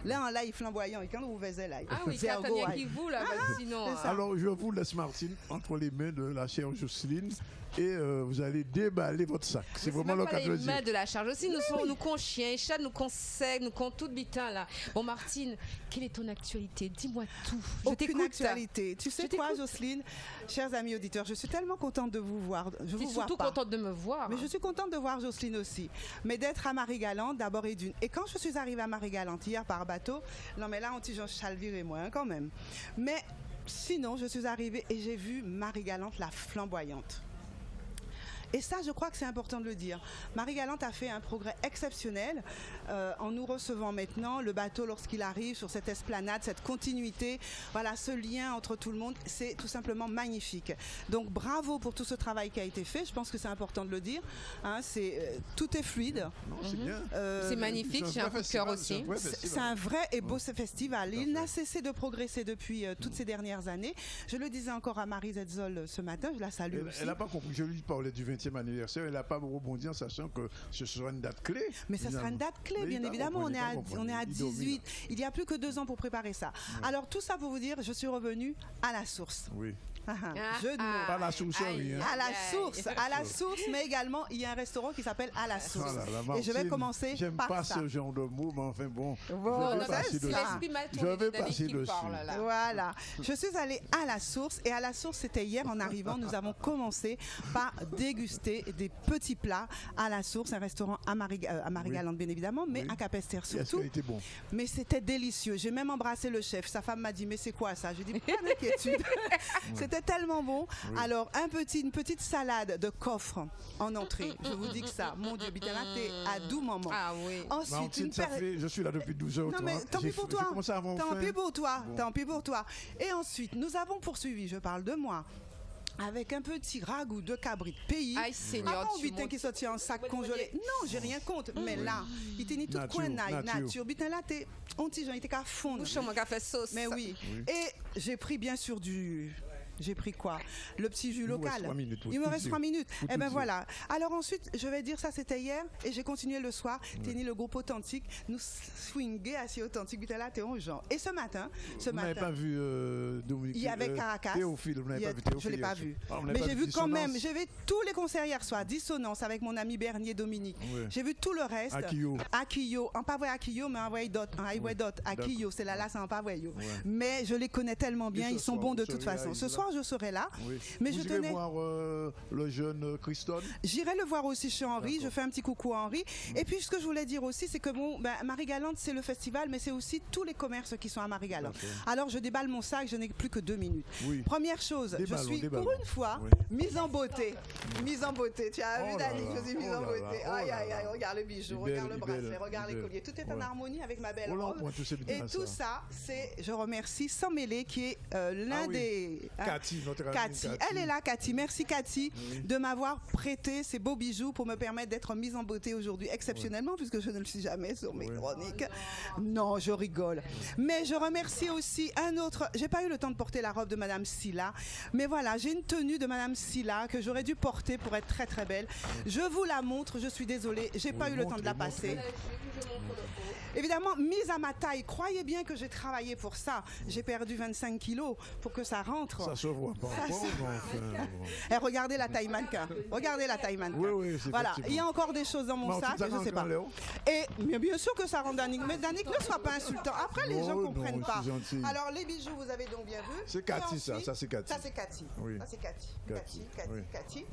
Là, en live flamboyant. Et quand vous faisiez live. Ah oui, Catania qui vous, là, sinon... Alors, je vous laisse, Martine, entre les mains de la chère Jocelyne et vous allez déballer votre sac. C'est vraiment l'occasion de dire. Les mains de la chère Jocelyne, nous comptons chien, chat, nous conseille, nous comptons tout bitin là. Bon, Martine, quelle est ton actualité? Dis-moi tout. Aucune actualité. Tu sais quoi, Jocelyne? Chers amis auditeurs, je suis tellement contente de vous voir. Je suis surtout contente de me voir. Mais je suis contente de voir Jocelyne aussi. Mais d'être à Marie-Galante, d'abord et d'une. Et quand je suis arrivée à Marie-Galante hier par bateau, non mais là, on dit Jean Chalvire et moi, hein, quand même. Mais sinon, je suis arrivée et j'ai vu Marie-Galante la flamboyante. Et ça, je crois que c'est important de le dire. Marie-Galante a fait un progrès exceptionnel en nous recevant maintenant. Le bateau, lorsqu'il arrive sur cette esplanade, cette continuité, voilà, ce lien entre tout le monde, c'est tout simplement magnifique. Donc bravo pour tout ce travail qui a été fait. Je pense que c'est important de le dire. Hein, tout est fluide. C'est bien. C'est magnifique, j'ai un coup de cœur aussi. C'est un vrai et beau festival. Il n'a cessé de progresser depuis toutes ces dernières années. Je le disais encore à Marie Zetzol ce matin, je la salue aussi. Elle n'a pas compris. Je lui parlais du 20e anniversaire, elle n'a pas rebondi en sachant que ce sera une date clé. Mais ça sera une date clé, bien évidemment. On est à 18. Il n'y a plus que 2 ans pour préparer ça. Ouais. Alors tout ça pour vous dire, je suis revenue à la source. Oui. Pas la source, à la source, mais également il y a un restaurant qui s'appelle À la source. Et je vais commencer par ça. J'aime pas ce genre de mots, mais enfin bon. Je vais passer dessus. Voilà. Je suis allée à la source et à la source, c'était hier en arrivant. Nous avons commencé par déguster des petits plats à la source, un restaurant à Marie-Galante bien évidemment, mais à Capesterre surtout. Bon. Mais c'était délicieux. J'ai même embrassé le chef. Sa femme m'a dit mais c'est quoi ça? Je dis pas d'inquiétude. C'était tellement bon. Oui. Alors, une petite salade de coffre en entrée. Je vous dis que ça, mon Dieu, Bitalate à doux moment. Ah oui. Ensuite, je suis là depuis 12 heures. Non, mais tant pis pour toi. Tant pis pour toi. Et ensuite, nous avons poursuivi, je parle de moi, avec un petit ragoût de cabrit pays. Aïe, Seigneur, tu montes. Qui sortit en sac congelé. Non, j'ai rien contre. Mais là, il tenait tout coin nature. Bitin là, on t'y j'en étais qu'à fondre. Bouchon, mon café sauce. Mais oui. Et j'ai pris bien sûr J'ai pris quoi? Le petit jus local. Il me reste 3 minutes. Et ben voilà. Alors ensuite, je vais dire ça, c'était hier et j'ai continué le soir. Tenir le groupe authentique, nous swinguer assez authentique. Là, t'es en genre. Et ce matin, vous n'avez pas vu Dominique? Il y avait Caracas. Théophile, vous n'avez pas vu Théophile? Je l'ai pas vu. Mais j'ai vu quand même. J'ai vu tous les concerts hier soir. Dissonance avec mon ami Bernier Dominique. J'ai vu tout le reste. Akio. En pas vrai Akio, mais en vrai d'autres. Akio, c'est là, c'est en pas vrai. Mais je les connais tellement bien. Ils sont bons de toute façon. Ce soir, je serai là. Oui. Mais vous irez voir le jeune Christon? J'irai le voir aussi chez Henri. Je fais un petit coucou à Henri. Et puis, ce que je voulais dire aussi, c'est que Marie-Galante, c'est le festival, mais c'est aussi tous les commerces qui sont à Marie-Galante. Alors, je déballe mon sac, je n'ai plus que 2 minutes. Première chose, je suis pour une fois mise en beauté. Mise en beauté. Tu as vu, Dani, je suis mise en beauté. Aïe, aïe, aïe, regarde le bijou, regarde le bracelet, regarde les colliers. Tout est en harmonie avec ma belle robe. Et tout ça, c'est, je remercie Sans Mêler, qui est l'un des... Cathy, elle est là, Cathy. Merci, Cathy, de m'avoir prêté ces beaux bijoux pour me permettre d'être mise en beauté aujourd'hui exceptionnellement, puisque je ne le suis jamais sur mes chroniques. Non, je rigole. Mais je remercie aussi un autre. J'ai pas eu le temps de porter la robe de Madame Silla, mais voilà, j'ai une tenue de Madame Silla que j'aurais dû porter pour être très très belle. Je vous la montre. Je suis désolée, j'ai pas eu le temps de la passer. Évidemment, mise à ma taille. Croyez bien que j'ai travaillé pour ça. J'ai perdu 25 kilos pour que ça rentre. se voit pas. Et regardez la taille mannequin. Regardez la taille mannequin. Oui, voilà, il y a encore des choses dans mon sac, je ne sais pas. Et bien sûr que ça rend Danick, mais Danick ne soit pas insultant. Après, les gens ne comprennent pas. Alors, les bijoux, vous avez donc bien vu. C'est Cathy, ça c'est Cathy. Ça, c'est Cathy. Oui. Ça, c'est Cathy.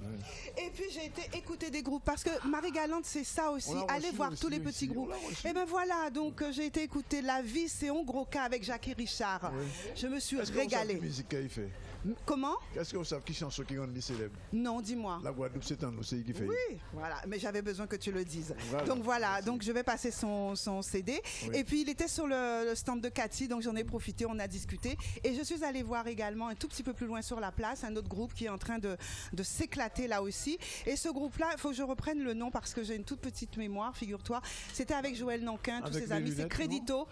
Et puis, j'ai été écouter des groupes parce que Marie-Galante, c'est ça aussi. Allez voir tous les petits groupes. Et ben voilà, donc j'ai été écouter La Vie, c'est Ongroka avec Jackie Richard. Je me suis régalée. Quelle musique qu'il fait? Comment? Est-ce que vous savez qui chanson qui rend célèbre? Non, dis-moi. La Guadeloupe, c'est un océan qui fait. Oui, voilà, mais j'avais besoin que tu le dises. Donc voilà, donc je vais passer son CD. Et puis il était sur le stand de Cathy, donc j'en ai profité, on a discuté. Et je suis allée voir également un tout petit peu plus loin sur la place un autre groupe qui est en train de s'éclater là aussi. Et ce groupe-là, il faut que je reprenne le nom parce que j'ai une toute petite mémoire, figure-toi. C'était avec Joël Nankin, tous ses amis. C'est Crédito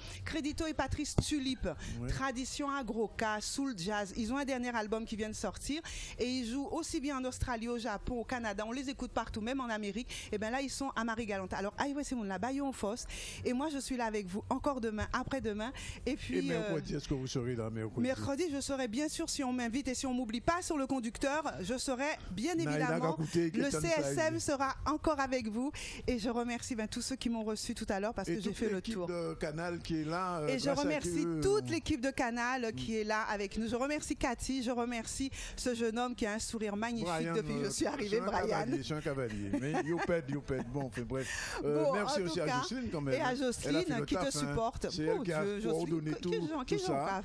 et Patrice Tulip. Tradition agro-K, soul jazz. Ils ont un dernier album qui vient de sortir et ils jouent aussi bien en Australie, au Japon, au Canada. On les écoute partout, même en Amérique. Et bien là, ils sont à Marie-Galante. Alors, c'est mon là, Bayon Fosse. Et moi, je suis là avec vous encore demain, après-demain. Et puis. Et mercredi, est-ce que vous serez là mercredi? Mercredi, je serai bien sûr, si on m'invite et si on m'oublie pas sur le conducteur, je serai bien évidemment. Le CSM sera encore avec vous. Et je remercie tous ceux qui m'ont reçu tout à l'heure parce que j'ai fait le tour. De Canal qui est là. Et je remercie toute l'équipe de Canal qui est là avec nous. Je remercie Cathy, je remercie ce jeune homme qui a un sourire magnifique depuis que je suis arrivée, Brian. C'est un cavalier. Mais you pète. Bon, bref. Merci aussi à Jocelyne quand même. Et à Jocelyne qui te supporte. C'est elle qui a coordonné tout ça.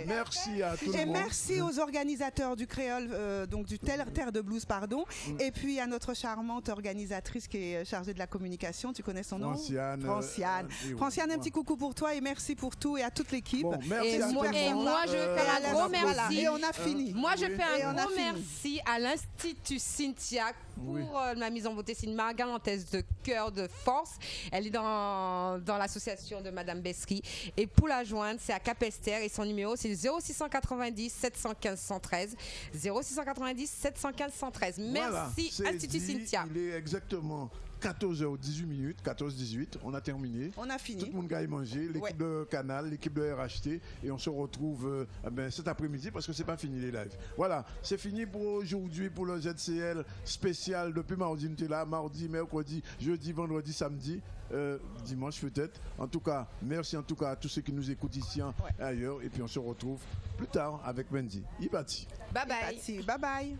Merci à tout le monde. Et merci aux organisateurs du Créole, donc du Terre de Blues, pardon. Et puis à notre charmante organisatrice qui est chargée de la communication. Tu connais son nom? Franciane, un petit coucou pour toi et merci pour tout et à toute l'équipe. Et moi, je fais un gros merci. Et on a fini. Moi, je fais un gros merci à l'Institut Cynthia pour ma mise en beauté. C'est une Marie-Galantaise de cœur de force. Elle est dans l'association de Madame Bessery. Et pour la joindre, c'est à Capester et son numéro, c'est 0690 715 113. 0690 715 113. Merci, Institut Cynthia. Il est exactement 14h18, 14-18, on a terminé. On a fini. Tout le monde a mangé, l'équipe de Canal, l'équipe de RHT, et on se retrouve cet après-midi parce que c'est pas fini les lives. Voilà, c'est fini pour aujourd'hui, pour le ZCL spécial depuis mardi, nous sommes là, mardi, mercredi, jeudi, vendredi, samedi, dimanche peut-être. En tout cas, merci en tout cas à tous ceux qui nous écoutent ici et ailleurs, et puis on se retrouve plus tard avec Mendy. Ibati. Bye bye. Bye bye.